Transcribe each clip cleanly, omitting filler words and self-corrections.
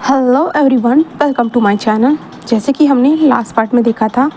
Hello everyone, welcome to my channel. जैसे कि हमने लास्ट पार्ट में देखा था,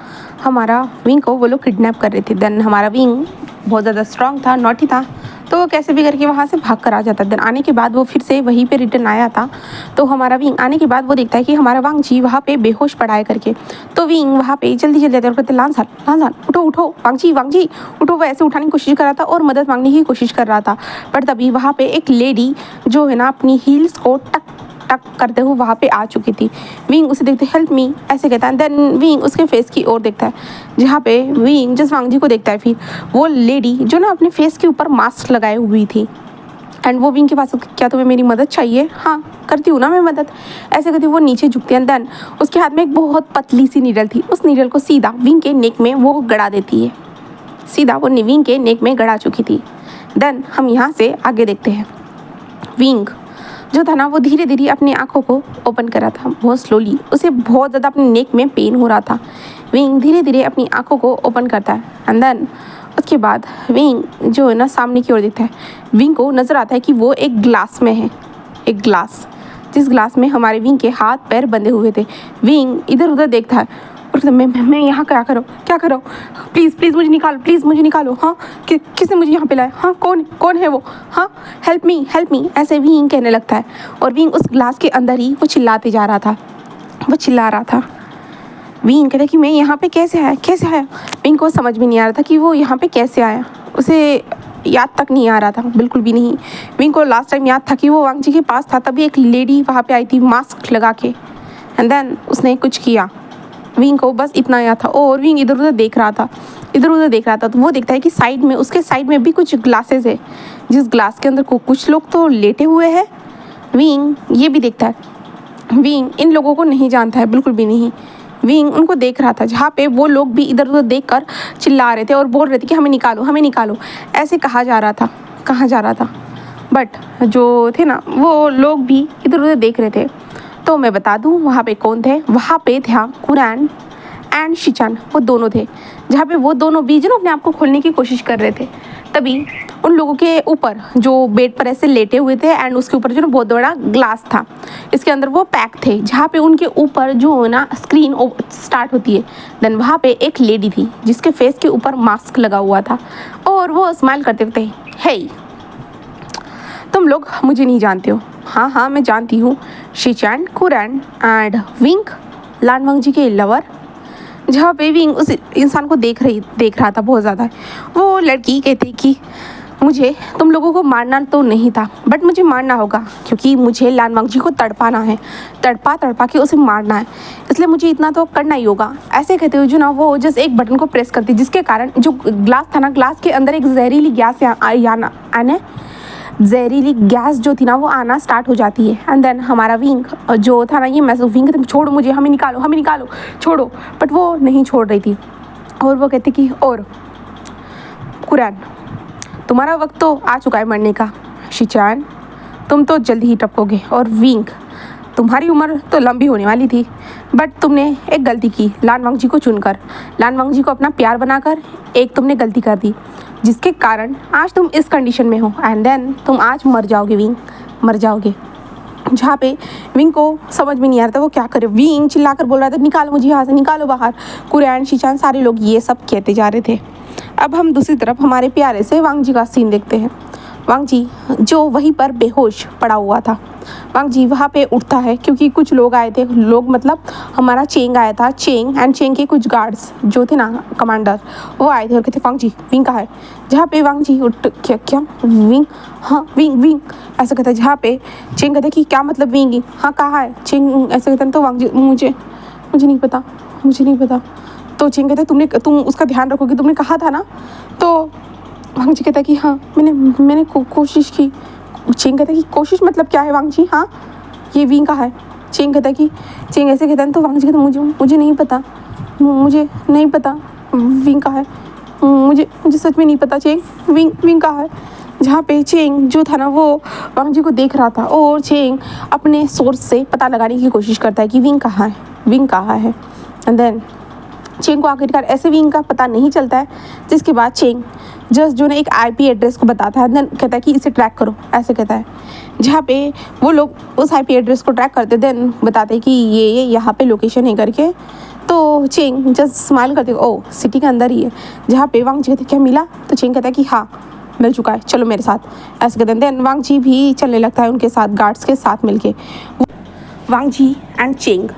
हमारा विंग को वो लोग किडनैप कर रहे थे। देन हमारा विंग बहुत ज़्यादा स्ट्रांग था, नॉटी था, तो वो कैसे भी करके वहाँ से भाग कर आ जाता। देन आने के बाद वो फिर से वहीं पे रिटर्न आया था। तो हमारा विंग आने के बाद वो देखता है कि हमारा वांग जी वहाँ पे बेहोश पड़ा है करके। तो विंग वहाँ पे जल्दी जल्दी और कहते लांसान उठो उठो, वांग जी उठो। वो ऐसे उठाने की कोशिश कर रहा था और मदद मांगने की कोशिश कर रहा था। पर तभी वहाँ पे एक लेडी जो है ना अपनी हील्स को टक टक करते हुए वहाँ पे आ चुकी थी। विंग उसे देखते हेल्प मी ऐसे कहता है। देन विंग उसके फेस की ओर देखता है, जहाँ पे विंग जस्ट वांग जी को देखता है। फिर वो लेडी जो ना अपने फेस के ऊपर मास्क लगाए हुई थी, एंड वो विंग के पास, क्या तुम्हें मेरी मदद चाहिए? हाँ करती हूँ ना मैं मदद, ऐसे करती वो नीचे झुकती है। देन उसके हाथ में एक बहुत पतली सी नीडल थी। उस नीडल को सीधा विंग के नेक में वो गड़ा देती है। सीधा वो विंग के नेक में गड़ा चुकी थी। देन हम यहाँ से आगे देखते हैं। विंग जो था ना वो धीरे धीरे अपनी आंखों को ओपन कर रहा था, बहुत स्लोली। उसे बहुत ज़्यादा अपने नेक में पेन हो रहा था। विंग धीरे धीरे अपनी आंखों को ओपन करता है, एंड देन उसके बाद विंग जो है ना सामने की ओर देखता है। विंग को नज़र आता है कि वो एक ग्लास में है, एक ग्लास, जिस ग्लास में हमारे विंग के हाथ पैर बंधे हुए थे। विंग इधर उधर देखता है और मैं यहाँ क्या करो, प्लीज़ मुझे निकालो। हाँ किसने मुझे यहाँ पे लाया? हाँ कौन है वो? हाँ हेल्प मी ऐसे विंग कहने लगता है। और विंग उस ग्लास के अंदर ही वो चिल्लाते जा रहा था, वो चिल्ला रहा था। विंग कहता कि मैं यहाँ पे कैसे आया? विंग को समझ में नहीं आ रहा था कि वो यहाँ पे कैसे आया। उसे याद तक नहीं आ रहा था, बिल्कुल भी नहीं। विंग को लास्ट टाइम याद था कि वो वांग जी के पास था, तभी एक लेडी वहाँ पे आई थी मास्क लगा के, एंड देन उसने कुछ किया। विंग को बस इतना याद था। और विंग इधर उधर देख रहा था तो वो देखता है कि साइड में, उसके साइड में भी कुछ ग्लासेस है, जिस ग्लास के अंदर कुछ लोग तो लेटे हुए हैं। विंग ये भी देखता है। विंग इन लोगों को नहीं जानता है, बिल्कुल भी नहीं। विंग उनको देख रहा था, जहाँ पे वो लोग भी इधर उधर देख कर चिल्ला रहे थे और बोल रहे थे कि हमें निकालो ऐसे कहा जा रहा था। बट जो थे ना वो लोग भी इधर उधर देख रहे थे। तो मैं बता दूं वहाँ पे कौन थे। वहाँ पे था कुरैन एंड शिचान, वो दोनों थे। जहाँ पे वो दोनों भी जो अपने आप को खोलने की कोशिश कर रहे थे, तभी उन लोगों के ऊपर जो बेड पर ऐसे लेटे हुए थे, एंड उसके ऊपर जो बहुत बड़ा ग्लास था, इसके अंदर वो पैक थे, जहाँ पे उनके ऊपर जो ना स्क्रीन स्टार्ट होती है। देन वहाँ पे एक लेडी थी जिसके फेस के ऊपर मास्क लगा हुआ था, और वो स्माइल करते थे। हे तुम लोग मुझे नहीं जानते हो? हाँ मैं जानती हूँ, शिचान, कुरैन एंड विंग, लान वांग जी के लवर। जहाँ पे विंग उस इंसान को देख रहा था बहुत ज़्यादा। वो लड़की कहती कि मुझे तुम लोगों को मारना तो नहीं था, बट मुझे मारना होगा, क्योंकि मुझे लान वांग जी को तड़पाना है, तड़पा के उसे मारना है, इसलिए मुझे इतना तो करना ही होगा। ऐसे कहते हुए जो ना वो जस्ट एक बटन को प्रेस करती, जिसके कारण जो ग्लास था ना, ग्लास के अंदर एक जहरीली गैस जो थी ना वो आना स्टार्ट हो जाती है। एंड देन हमारा विंग जो था ना, ये मैसेज विंग छोड़ो मुझे, हमें निकालो छोड़ो। बट वो नहीं छोड़ रही थी, और वो कहते कि और कुरैन, तुम्हारा वक्त तो आ चुका है मरने का। शिचान, तुम तो जल्दी ही टपकोगे। और विंग, तुम्हारी उम्र तो लंबी होने वाली थी, बट तुमने एक गलती की, लान वांग जी को चुनकर, लान वांग जी को अपना प्यार बनाकर एक तुमने गलती कर दी, जिसके कारण आज तुम इस कंडीशन में हो। एंड देन तुम आज मर जाओगे विंग, मर जाओगे। जहाँ पे विंग को समझ में नहीं आ रहा था वो क्या करे। विंग चिल्लाकर बोल रहा था निकालो मुझे यहाँ से, निकालो बाहर। कुरैन, शिचान, सारे लोग ये सब कहते जा रहे थे। अब हम दूसरी तरफ हमारे प्यारे से वांग जी का सीन देखते हैं। वांग जी जो वहीं पर बेहोश पड़ा हुआ था, वांग जी वहाँ पे उठता है, क्योंकि कुछ लोग आए थे, लोग मतलब हमारा चेंग आया था, चेंग के कुछ गार्ड्स जो थे ना, कमांडर, वो आए थे और कहते वांग जी विंग कहाँ है? जहाँ पे वांग जी उठ क्या विंग, हाँ विंग ऐसा कहता है। जहाँ पे चेंग कहते कि क्या मतलब विंग, हाँ कहाँ है? चेंग ऐसा कहता है, तो वांग जी मुझे नहीं पता। तो चेंग कहता है तुम उसका ध्यान रखोगे, तुमने कहा था ना। तो वांग जी कहता है कि हाँ मैंने कोशिश की। चेंग कहता है कि कोशिश मतलब क्या है वांग जी? हाँ ये विंग का है। चेंग कहता है कि चेंग ऐसे कहता है, तो वांग जी कहता है मुझे नहीं पता विंग का है, मुझे सच में नहीं पता चेंग विंग का है। जहाँ पे चेंग जो था ना वो वांग जी को देख रहा था, और चेंग अपने सोर्स से पता लगाने की कोशिश करता है कि विंग कहाँ है। एंड देन चेंग को आखिरकार ऐसे विंग का पता नहीं चलता है, जिसके बाद चेंग जस्ट जो ना एक आईपी एड्रेस को बताता है, देन कहता है कि इसे ट्रैक करो, ऐसे कहता है। जहाँ पे वो लोग उस आईपी एड्रेस को ट्रैक करते, देन बताते कि ये यहाँ पे लोकेशन है करके। तो चेंग जस्ट स्माइल करते, ओ सिटी के अंदर ही है। जहाँ पे वांग जी कहते क्या मिला, तो चेंग कहता है कि हाँ मिल चुका है, चलो मेरे साथ, ऐसे कहते हैं। देन वांग जी भी चलने लगता है उनके साथ, गार्ड्स के साथ मिलके। वांग जी एंड चेंग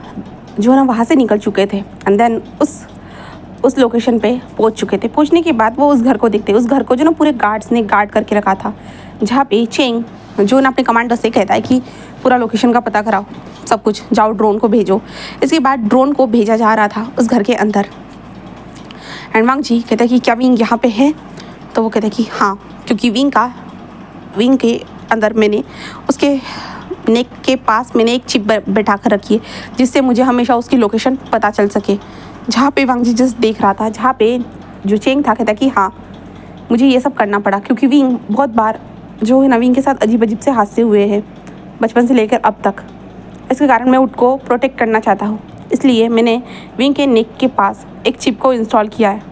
जो है ना वहाँ से निकल चुके थे एंड देन उस लोकेशन पे पहुँच चुके थे। पहुँचने के बाद वो उस घर को देखते, उस घर को जो ना पूरे गार्ड्स ने गार्ड करके रखा था। जहाँ पे चेंग जो ना अपने कमांडर से कहता है कि पूरा लोकेशन का पता कराओ, सब कुछ, जाओ ड्रोन को भेजो। इसके बाद ड्रोन को भेजा जा रहा था उस घर के अंदर एंड वांग जी कहता है कि क्या विंग यहाँ पे है, तो वो कहता है कि हाँ, क्योंकि विंग के अंदर मैंने उसके नेक के पास मैंने एक चिप बैठा कर रखी है जिससे मुझे हमेशा उसकी लोकेशन पता चल सके। जहाँ पे वांग जी जस्ट देख रहा था, जहाँ पे जो चेंग था कहता कि हाँ मुझे ये सब करना पड़ा क्योंकि विंग बहुत बार जो है ना विंग के साथ अजीब अजीब से हादसे हुए हैं बचपन से लेकर अब तक। इसके कारण मैं उसको प्रोटेक्ट करना चाहता हूँ, इसलिए मैंने विंग के नेक के पास एक चिप को इंस्टॉल किया है।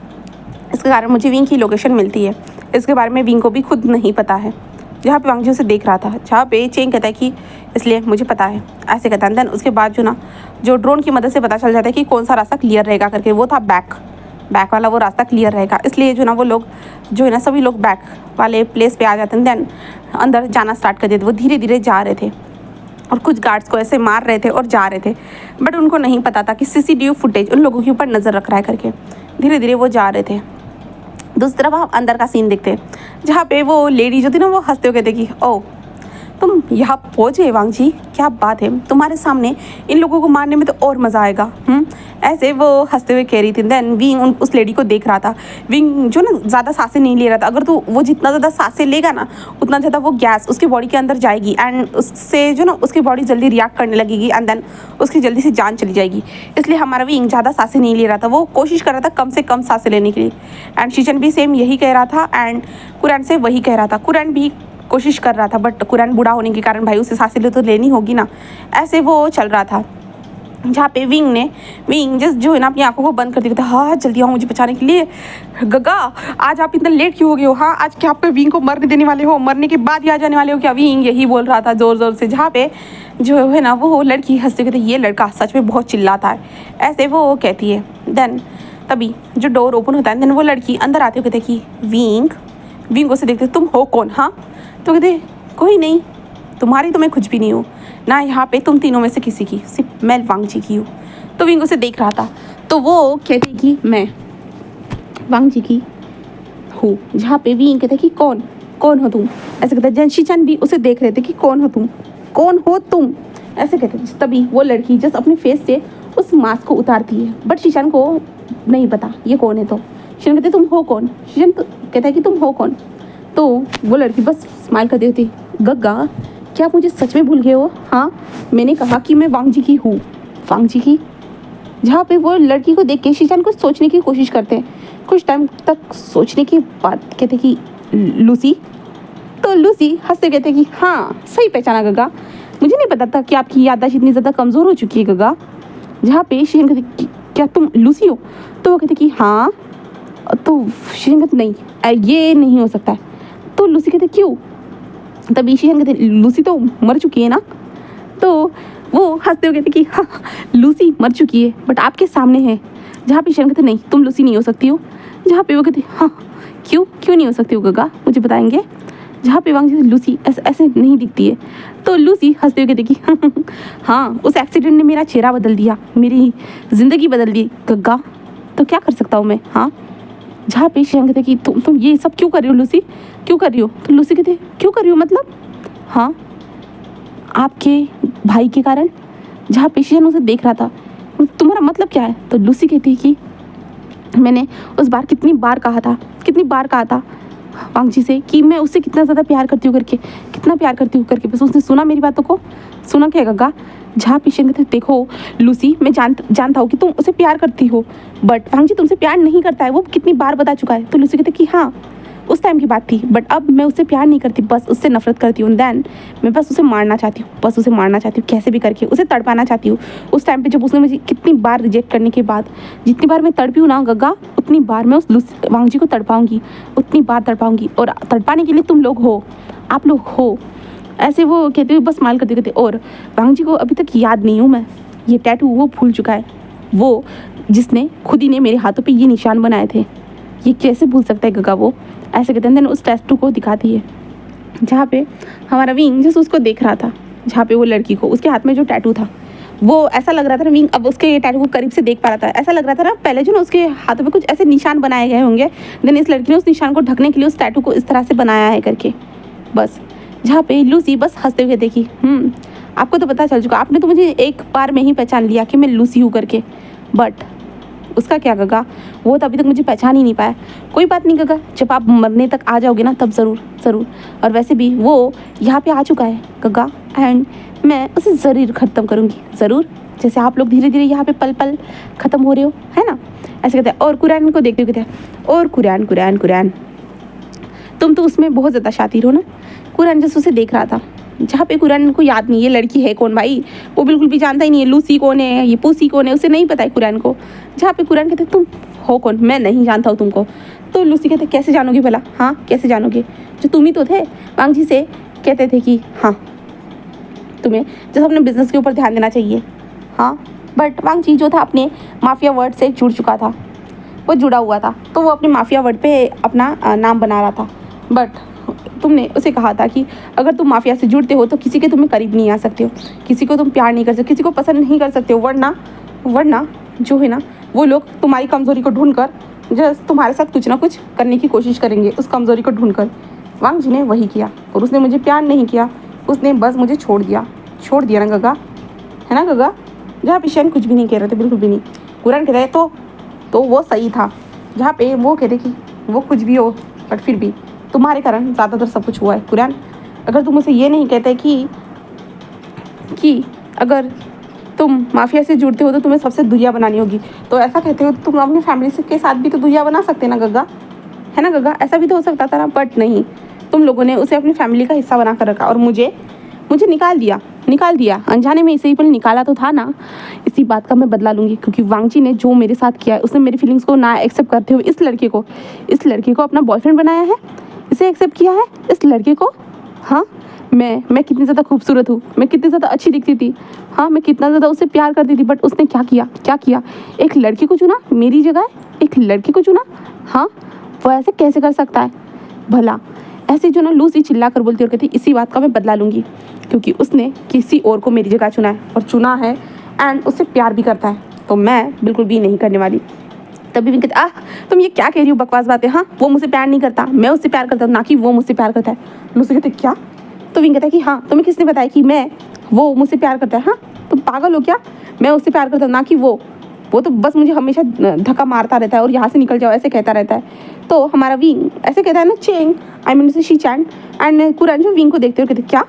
इसके कारण मुझे विंग की लोकेशन मिलती है। इसके बारे में विंग को भी खुद नहीं पता है। जहाँ पे वांग जी उसे देख रहा था, जहाँ पे चेंग कहता है कि इसलिए मुझे पता है, ऐसे कहता है। देन उसके बाद जो ना जो ड्रोन की मदद से पता चल जाता है कि कौन सा रास्ता क्लियर रहेगा करके, वो था बैक वाला वो रास्ता क्लियर रहेगा। इसलिए जो ना वो लोग जो है ना सभी लोग बैक वाले प्लेस पे आ जाते हैं। देन अंदर जाना स्टार्ट कर देते। वो धीरे धीरे जा रहे थे और कुछ गार्ड्स को ऐसे मार रहे थे और जा रहे थे, बट उनको नहीं पता था कि सीसीटीवी फुटेज उन लोगों के ऊपर नज़र रख रहा है करके। धीरे धीरे वो जा रहे थे। दूसरी तरफ हम अंदर का सीन देखते हैं, जहाँ पे वो लेडी जो थी ना वो हंसते हुए कहते कि ओ तुम यहाँ पहुँचे वांग जी, क्या बात है, तुम्हारे सामने इन लोगों को मारने में तो और मज़ा आएगा। ऐसे वो हंसते हुए कह रही थी। देन विंग उस लेडी को देख रहा था। विंग जो ना ज़्यादा सांसें नहीं ले रहा था। अगर तो वो जितना ज़्यादा सांसें लेगा ना उतना ज़्यादा वो गैस उसकी बॉडी के अंदर जाएगी एंड उससे जो ना उसकी बॉडी जल्दी रिएक्ट करने लगेगी एंड देन उसकी जल्दी से जान चली जाएगी। इसलिए हमारा विंग ज़्यादा सांसें नहीं ले रहा था, वो कोशिश कर रहा था कम से कम सांसें लेने के लिए। एंड शीचन भी सेम यही कह रहा था एंड कुरैन से वही कह रहा था। कुरैन भी कोशिश कर रहा था, बट कुरैन बूढ़ा होने के कारण भाई उसे सांसें तो लेनी होगी ना, ऐसे वो चल रहा था। जहाँ पे विंग जस्ट जो है ना अपनी आंखों को बंद कर दिया था। हाँ जल्दी आओ मुझे बचाने के लिए। गग्गा आज आप इतना लेट क्यों हो गए हो, हाँ आज क्या आप विंग को मरने देने वाले हो, मरने के बाद ही आ जाने वाले हो क्या, विंग यही बोल रहा था ज़ोर ज़ोर से। जहाँ पे जो है ना वो लड़की हंसते कहते ये लड़का सच में बहुत चिल्लाता है, ऐसे वो कहती है। देन तभी जो डोर ओपन होता है, देन वो लड़की अंदर आते हुए कहते कि विंग उसे देखते तुम हो कौन, हाँ तो कहते कोई नहीं, तुम्हारी तो मैं कुछ भी नहीं हूँ ना, यहाँ पे तुम तीनों में से किसी की, सिर्फ मैं वांग जी की हूँ। तो विंग उसे देख रहा था, तो वो कहती कि मैं वांग जी की हूँ। जहाँ पे विंग कहते कि कौन हो तुम, ऐसे कहते। जनशीचन भी उसे देख रहे थे कि कौन हो तुम ऐसे कहते। तभी वो लड़की जस्ट अपने फेस से उस मास्क को उतारती है, बट शीशन को नहीं पता ये कौन है। तो शीशन कहते तुम हो कौन, शीशन तो कहता है कि तुम हो कौन। तो वो लड़की बस स्माइल कर देती, गग्गा क्या आप मुझे सच में भूल गए हो, हाँ मैंने कहा कि मैं वांग जी की हूँ, वांग जी की। जहाँ पे वो लड़की को देख के शीशान को सोचने की कोशिश करते हैं। कुछ टाइम तक सोचने के बाद कहते कि लूसी। तो लूसी हंसते कहते कि हाँ सही पहचाना गग्गा, मुझे नहीं पता था कि आपकी याददाश्त इतनी ज़्यादा कमज़ोर हो चुकी है गग्गा। जहाँ पे शीशान कहते क्या तुम लूसी हो, तो वो कहते कि हाँ। तो शीशान कहते नहीं ये नहीं हो सकता है। तो लूसी कहते क्यों, तभी शीशान कहते लूसी तो मर चुकी है ना। तो वो हंसते हुए कहते कि हाँ लूसी मर चुकी है बट आपके सामने है। जहाँ पे शीशान कहते नहीं तुम लूसी नहीं हो सकती हो। जहाँ पे वो कहते हाँ क्यों नहीं हो सकती हो गग्गा, मुझे बताएंगे। जहाँ पे वांग जी लूसी ऐसे नहीं दिखती है। तो लूसी हंसते हुए कहती कि हाँ उस एक्सीडेंट ने मेरा चेहरा बदल दिया, मेरी ज़िंदगी बदल दी गग्गा, तो क्या कर सकता हूँ मैं, हाँ। जहाँ पे शीशान कहते कि तुम ये सब क्यों कर रही हो लूसी, क्यों कर रही हो। तो लूसी कहते क्यों कर रही हो मतलब, हाँ आपके भाई के कारण। जहाँ पे शीशान उसे देख रहा था, तुम्हारा मतलब क्या है। तो लूसी कहती है कि मैंने उस बार कितनी बार कहा था वांग जी से कि मैं उससे कितना ज़्यादा प्यार करती हूँ करके, बस उसने सुना मेरी बातों को, सुना क्या गग्गा। जहाँ पीछे कहते देखो लूसी मैं जानता हूँ कि तुम उसे प्यार करती हो, बट वांग जी तुमसे प्यार नहीं करता है, वो कितनी बार बता चुका है। तो लूसी कहते कि हाँ उस टाइम की बात थी, बट अब मैं उससे प्यार नहीं करती, बस उससे नफरत करती हूँ। देन मैं बस उसे मारना चाहती हूँ, कैसे भी करके उसे तड़पाना चाहती हूँ। उस टाइम पे जब उसने मुझे कितनी बार रिजेक्ट करने के बाद, जितनी बार मैं तड़पी हूँ ना गग्गा, उतनी बार मैं उस वांग जी को तड़पाऊँगी, उतनी बार तड़पाऊँगी। और तड़पाने के लिए तुम लोग हो, आप लोग हो। ऐसे वो कहते हुए बस स्माइल करते कहते, और वांग जी को अभी तक याद नहीं हूँ मैं, ये टैटू वो भूल चुका है, वो जिसने खुद ही ने मेरे हाथों पे ये निशान बनाए थे, ये कैसे भूल सकता है गगा वो, ऐसे कहते हैं। देन उस टैटू को दिखाती है जहाँ पे हमारा विंग जैसे उसको देख रहा था, जहाँ पे वो लड़की को उसके हाथ में जो टैटू था वो ऐसा लग रहा था ना, विंग अब उसके टैटू को करीब से देख पा रहा था, ऐसा लग रहा था ना पहले जो ना उसके हाथों पे कुछ ऐसे निशान बनाए गए होंगे, देन इस लड़की ने उस निशान को ढकने के लिए उस टैटू को इस तरह से बनाया है करके, बस। जहाँ पे लूसी बस हंसते हुए देखी, आपको तो पता चल चुका, आपने तो मुझे एक बार में ही पहचान लिया कि मैं लूसी हूँ करके, बट उसका क्या गगा, वो तो अभी तक मुझे पहचान ही नहीं पाया। कोई बात नहीं गगा, जब आप मरने तक आ जाओगे ना तब ज़रूर ज़रूर, और वैसे भी वो यहाँ पे आ चुका है गगा, एंड मैं उसे ज़रूर ख़त्म करूँगी, ज़रूर, जैसे आप लोग धीरे धीरे यहाँ पे पल पल ख़त्म हो रहे हो, है ना, ऐसे कहते हैं। और कुरैन को देखते हुए कहते हैं, और कुरैन कुरैन कुरैन तुम तो उसमें बहुत ज़्यादा शातिर हो ना। कुरैन जैसे उसे देख रहा था, जहाँ पे कुरैन को याद नहीं ये लड़की है कौन भाई, वो बिल्कुल भी जानता ही नहीं है लूसी कौन है, ये पूसी कौन है, उसे नहीं पता है कुरैन को। जहाँ पे कुरैन कहते तुम हो कौन, मैं नहीं जानता हूँ तुमको। तो लूसी कहते कैसे जानोगे भला, हाँ कैसे जानोगे, जो तुम ही तो थे। वांग जी से कहते थे कि हाँ तुम्हें जैसे अपने बिजनेस के ऊपर ध्यान देना चाहिए, हाँ, बट वांग जी जो था अपने माफिया वर्ड से जुड़ चुका था, वो जुड़ा हुआ था, तो वो अपने माफिया वर्ड पे अपना नाम बना रहा था। बट तुमने उसे कहा था कि अगर तुम माफिया से जुड़ते हो तो किसी के तुम्हें करीब नहीं आ सकते हो, किसी को तुम प्यार नहीं कर सकते, किसी को पसंद नहीं कर सकते हो, वरना जो है ना वो लोग तुम्हारी कमज़ोरी को ढूंढ कर जस्ट तुम्हारे साथ कुछ ना कुछ करने की कोशिश करेंगे, उस कमज़ोरी को ढूंढ कर। वांग जी ने वही किया, और उसने मुझे प्यार नहीं किया, उसने बस मुझे छोड़ दिया ना गगा, है ना गगा। जहाँ पे शैन कुछ भी नहीं कह रहे थे, बिल्कुल भी नहीं। कुरैन कह रहे तो वो सही था, जहाँ पे वो कह रहे कि वो कुछ भी हो बट फिर भी तुम्हारे कारण ज़्यादातर सब कुछ हुआ है कुरैन। अगर तुम उसे ये नहीं कहते कि अगर तुम माफिया से जुड़ते हो तो तुम्हें सबसे दुनिया बनानी होगी, तो ऐसा कहते हो तो तुम अपनी फैमिली के साथ भी तो दुनिया बना सकते ना गगा, है ना गगा, ऐसा भी तो हो सकता था ना, बट नहीं, तुम लोगों ने उसे अपनी फैमिली का हिस्सा बना कर रखा और मुझे निकाल दिया अनजाने में, इसे ही पहले निकाला तो था ना। इसी बात का मैं बदला लूँगी, क्योंकि वांग जी ने जो मेरे साथ किया है, उसने मेरी फीलिंग्स को ना एक्सेप्ट करते हुए इस लड़के को अपना बॉयफ्रेंड बनाया है, इसे एक्सेप्ट किया है इस लड़के को। हाँ, मैं कितनी ज़्यादा खूबसूरत हूँ, मैं कितनी ज़्यादा अच्छी दिखती थी, हाँ, मैं कितना ज़्यादा उससे प्यार करती थी, बट उसने क्या किया, एक लड़के को चुना मेरी जगह, एक लड़के को चुना। हाँ, वो ऐसे कैसे कर सकता है भला। ऐसे जो ना लूसी चिल्ला कर बोलती और कहती इसी बात का मैं बदला लूँगी, क्योंकि उसने किसी और को मेरी जगह चुना है एंड उससे प्यार भी करता है, तो मैं बिल्कुल भी नहीं करने वाली। तभी विंग कहते तुम ये क्या कह रही हो बकवास बातें, हाँ वो मुझसे प्यार नहीं करता, मैं उससे प्यार करता हूँ, ना कि वो मुझसे प्यार करता है। लूसी कहते क्या, तो विंग कहता है कि हाँ तुम्हें किसने बताया कि वो मुझसे प्यार करता है, हाँ तुम पागल हो क्या, मैं उससे प्यार करता हूँ ना कि वो तो बस मुझे हमेशा धक्का मारता रहता है और यहाँ से निकल जाओ ऐसे कहता रहता है। तो हमारा विंग ऐसे कहता है ना Cheng, I mean Shi Chen, and कुरैन जो विंग को देखते हुए कहते क्या,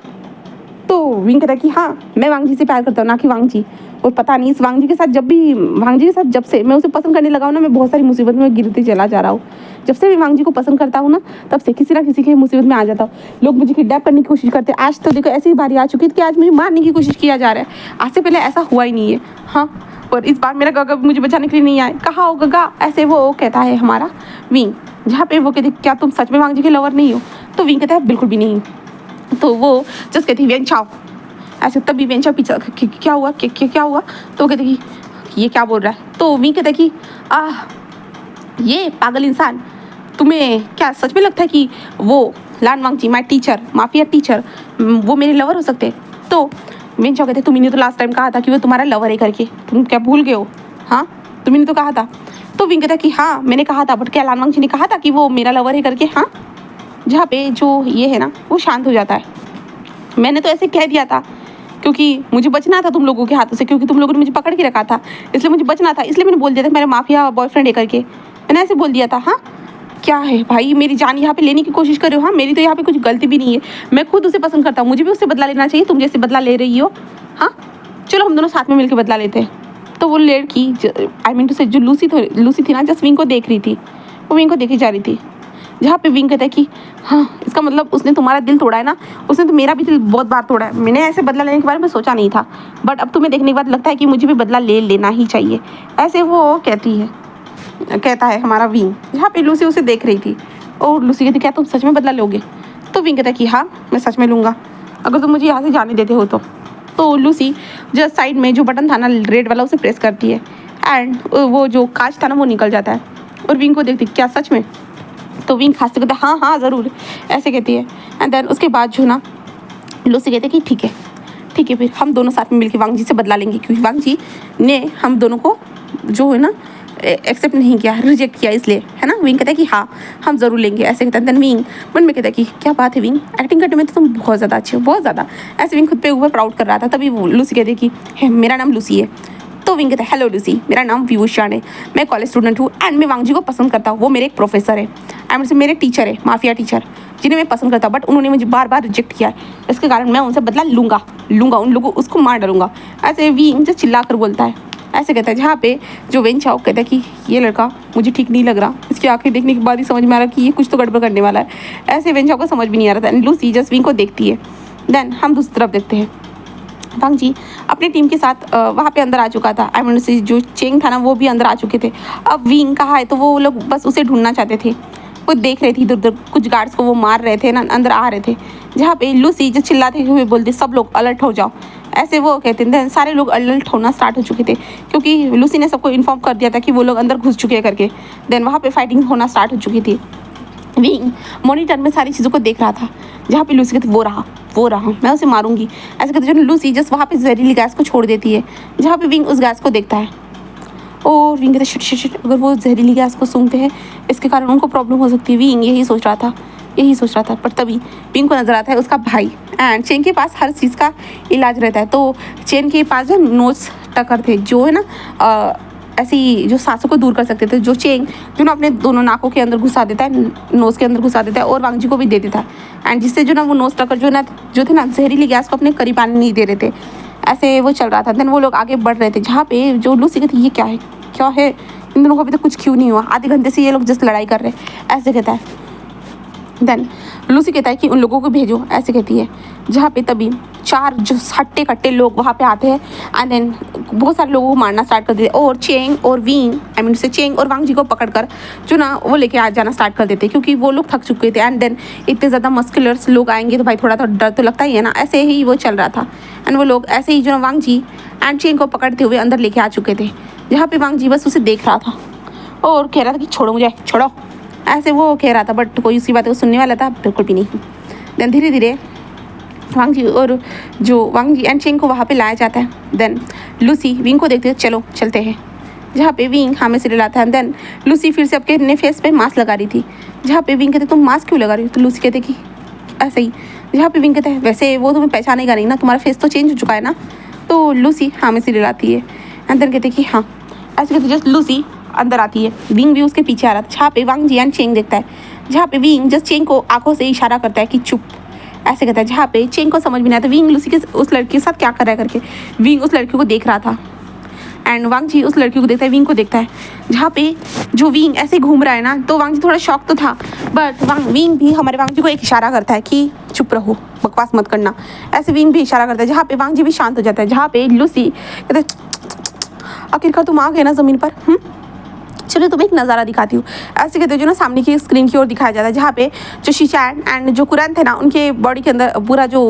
तो विंग कहता है कि हाँ मैं वांग जी से प्यार करता हूँ ना कि वांग जी। और पता नहीं इस वांग जी के साथ जब से मैं उसे पसंद करने लगा हूँ ना, मैं बहुत सारी मुसीबत में गिरते चला जा रहा हूँ। जब से मैं वांग जी को पसंद करता हूँ ना, तब से किसी ना किसी की मुसीबत में आ जाता हूँ। लोग मुझे किडनैप करने की कोशिश करते हैं, आज तो देखो ऐसी बारी आ चुकी है कि आज मुझे मारने की कोशिश किया जा रहा है। आज से पहले ऐसा हुआ ही नहीं है, हाँ, और इस बार मेरा गगा मुझे बचाने के लिए नहीं आए, कहाँ हो गगा, ऐसे वो कहता है हमारा विंग। जहाँ पे वो कहते क्या तुम सच में वांग जी के लवर नहीं हो, तो विंग कहता है बिल्कुल भी नहीं। तो वो जस्ट कहती वेन चाओ, ऐसे तभी वेन चाओ पीछा क्या हुआ, क्या हुआ, तो कहते कि ये क्या बोल रहा है। तो विंग कहता है कि ये पागल इंसान, तुम्हें क्या सच में लगता है कि वो लान वांग जी माई टीचर, माफिया टीचर, वो मेरे लवर हो सकते। तो वेन चाओ कहते तुमने तो लास्ट टाइम कहा था कि वो तुम्हारा लवर है करके, तुम क्या भूल गए हो, हाँ तुमने तो कहा था। तो विंग कहता कि हाँ मैंने कहा था, बट क्या लान वांग जी ने कहा था कि वो मेरा लवर है करके, हाँ। जहाँ पे जो ये है ना वो शांत हो जाता है, मैंने तो ऐसे कह दिया था क्योंकि मुझे बचना था तुम लोगों के हाथों से, क्योंकि तुम लोगों ने मुझे पकड़ के रखा था, इसलिए मुझे बचना था, इसलिए मैंने बोल दिया था मेरा माफिया बॉयफ्रेंड है करके, मैंने ऐसे बोल दिया था। हाँ क्या है भाई, मेरी जान यहाँ पे लेने की कोशिश कर रहे हो, हाँ मेरी तो यहाँ पे कुछ गलती भी नहीं है, मैं खुद उसे पसंद करता हूँ, मुझे भी उससे बदला लेना चाहिए, तुम जैसे बदला ले रही हो, हाँ चलो हम दोनों साथ में मिलकर बदला लेते हैं। तो वो लड़की आई मीन टू से जो लूसी थी ना, जस्ट विंग को देख रही थी, वो विंग को देखी जा रही थी। जहाँ पे विंग कहता है कि हाँ इसका मतलब उसने तुम्हारा दिल तोड़ा है ना, उसने तो मेरा भी दिल बहुत बार तोड़ा है, मैंने ऐसे बदला लेने के बारे में सोचा नहीं था, बट अब तुम्हें देखने के बाद लगता है कि मुझे भी बदला ले लेना ही चाहिए, ऐसे वो कहता है हमारा विंग। जहाँ पे लूसी उसे देख रही थी और लूसी कहती क्या तुम सच में बदला लोगे, तो विंग कहता है कि हाँ मैं सच में लूँगा। अगर तुम मुझे यहाँ से जाने देते हो तो लूसी जस्ट साइड में जो बटन था ना रेड वाला उसे प्रेस करती है एंड वो जो कांच था ना वो निकल जाता है और विंग को देखती क्या सच में। तो विंग हंसते कहते हाँ हाँ ज़रूर ऐसे कहती है। एंड देन उसके बाद जो ना लूसी कहते कि ठीक है फिर हम दोनों साथ में मिलकर वांग जी से बदला लेंगे, क्योंकि वांग जी ने हम दोनों को जो है ना एक्सेप्ट नहीं किया, रिजेक्ट किया, इसलिए है ना। विंग कहता है कि हाँ हम ज़रूर लेंगे ऐसे कहता है। देन विंग मन में कहता है कि क्या बात है विंग, एक्टिंग करने में तो तुम बहुत ज़्यादा अच्छे हो, बहुत ज़्यादा। ऐसे विंग खुद पे ऊपर प्राउड कर रहा था। तभी लूसी कहती है कि मेरा नाम लूसी है। तो विंग कहता है हेलो लूसी, मेरा नाम विभूषण है, मैं कॉलेज स्टूडेंट हूँ एंड मैं वांग जी को पसंद करता हूँ। वो मेरे एक प्रोफेसर है एंड मेरे टीचर है, माफिया टीचर, जिन्हें मैं पसंद करता हूँ, बट उन्होंने मुझे बार बार रिजेक्ट किया है। इसके कारण मैं उनसे बदला लूँगा उन लोगों उसको मार डालूंगा। ऐसे विंग जो चिल्ला कर बोलता है, ऐसे कहता है। जहाँ पे जो वेन चाओ कहता है कि ये लड़का मुझे ठीक नहीं लग रहा, इसकी आंखें देखने के बाद ही समझ में आ रहा कि ये कुछ तो गड़बड़ करने वाला है। ऐसे वेन चाओ को समझ भी नहीं आ रहा था। लूसी जस्ट विंग को देखती है। देन हम दूसरी तरफ देखते हैं, वांग जी अपनी टीम के साथ वहाँ पे अंदर आ चुका था। आई मीन जो चेंग था ना वो भी अंदर आ चुके थे। अब विंग कहाँ है तो वो लोग बस उसे ढूंढना चाहते थे। वो देख रहे थे इधर उधर, कुछ गार्ड्स को वो मार रहे थे ना, अंदर आ रहे थे। जहाँ पे लूसी जो चिल्लाते हुए बोलते सब लोग अलर्ट हो जाओ, ऐसे वो कहते हैं। सारे लोग अलर्ट होना स्टार्ट हो चुके थे क्योंकि लूसी ने सबको इन्फॉर्म कर दिया था कि वो लोग अंदर घुस चुके हैं करके। देन वहाँ पे फाइटिंग होना स्टार्ट हो चुकी थी। विंग मॉनिटर में सारी चीज़ों को देख रहा था। जहाँ पे लूसी कहती वो रहा मैं उसे मारूंगी ऐसे कहते। जो लूसी जस्ट वहाँ पे जहरीली गैस को छोड़ देती है। जहाँ पे विंग उस गैस को देखता है और विंग कहते शिट अगर वो जहरीली गैस को सूंघते हैं इसके कारण उनको प्रॉब्लम हो सकती है। विंग यही सोच रहा था। पर तभी विंग को नजर आता है उसका भाई एंड चेन के पास हर चीज़ का इलाज रहता है। तो चेन के पास जो नोज टकर थे जो है ना ऐसी जो सांसों को दूर कर सकते थे, जो चेंग जो ना अपने दोनों नाकों के अंदर घुसा देता है, नोज़ के अंदर घुसा देता है और वांग जी को भी दे देता है। एंड जिससे जो ना वो नोज टकर जो थे ना जहरीली गैस को अपने करीब आने नहीं दे रहे थे। ऐसे वो चल रहा था। देन वो लोग आगे बढ़ रहे थे। जहाँ पे जो लूसी कहती ये क्या है इन दोनों को अभी तक कुछ क्यों नहीं हुआ, आधे घंटे से ये लोग जस्ट लड़ाई कर रहे हैं ऐसे कहता है। देन लूसी कहता है कि उन लोगों को भेजो ऐसे कहती है। जहाँ पे तभी 4 जो हट्टे कट्टे लोग वहाँ पे आते हैं एंड देन बहुत सारे लोगों को मारना स्टार्ट कर देते हैं और चेंग और विंग आई मीन से चेंग और वांग जी को पकड़कर जो ना वो लेके आ जाना स्टार्ट कर देते हैं क्योंकि वो लोग थक चुके थे। एंड देन इतने ज़्यादा मस्कुलर्स लोग आएंगे तो भाई थोड़ा तो डर तो लगता ही है ना। ऐसे ही वो चल रहा था एंड वो लोग ऐसे ही जो वांग जी एंड चेंग को पकड़ते हुए अंदर लेके आ चुके थे। जहाँ पे वांग जी बस उसे देख रहा था और कह रहा था कि छोड़ो मुझे छोड़ो, ऐसे वो कह रहा था। बट कोई उसकी बातें को सुनने वाला था बिल्कुल भी नहीं। देन धीरे धीरे वांग जी और जो वांग जी एंड चेंग को वहाँ पे लाया जाता है। देन लूसी विंग को देखते चलो चलते हैं। जहाँ पे विंग हमें से लाता है। देन लूसी फिर से अपने फेस पे मास्क लगा रही थी। जहाँ पे विंग कहते तुम मास्क क्यों लगा रही हो, तो लूसी कहते कि ऐसे ही। जहाँ पे विंग कहते हैं वैसे वो तुम्हें पहचानेगा नहीं ना, तुम्हारा फेस तो चेंज हो चुका है ना। तो लूसी हमें से लाती है एंड देन कहते कि हाँ ऐसे कहते जस्ट लूसी अंदर आती है। विंग भी उसके पीछे आ रहा था। जहाँ पे वांग जी एंड चेंग देखता है। जहाँ पे विंग जस्ट चेंग को आंखों से इशारा करता है कि चुप ऐसे कहता है। जहाँ पे चेंग को समझ में नहीं आता विंग लूसी के उस लड़की के साथ क्या कर रहा है करके। विंग उस लड़की को देख रहा था एंड वांग जी उस लड़की को देखता है, विंग को देखता है। जहाँ पे जो विंग ऐसे घूम रहा है ना तो वांग जी थोड़ा शॉक तो था बट विंग भी हमारे वांग जी को एक इशारा करता है कि चुप रहो बकवास मत करना। ऐसे विंग भी इशारा करता है। जहाँ पे वांग जी भी शांत हो जाता है। जहाँ पे लूसी कहते आखिरकार तुम आ गए ना ज़मीन पर, चलो तुम्हें एक नज़ारा दिखाती हूँ ऐसे कहते जो ना सामने की स्क्रीन की ओर दिखाया जाता है। जहाँ पे जो शीशान एंड जो कुरान थे ना उनके बॉडी के अंदर पूरा जो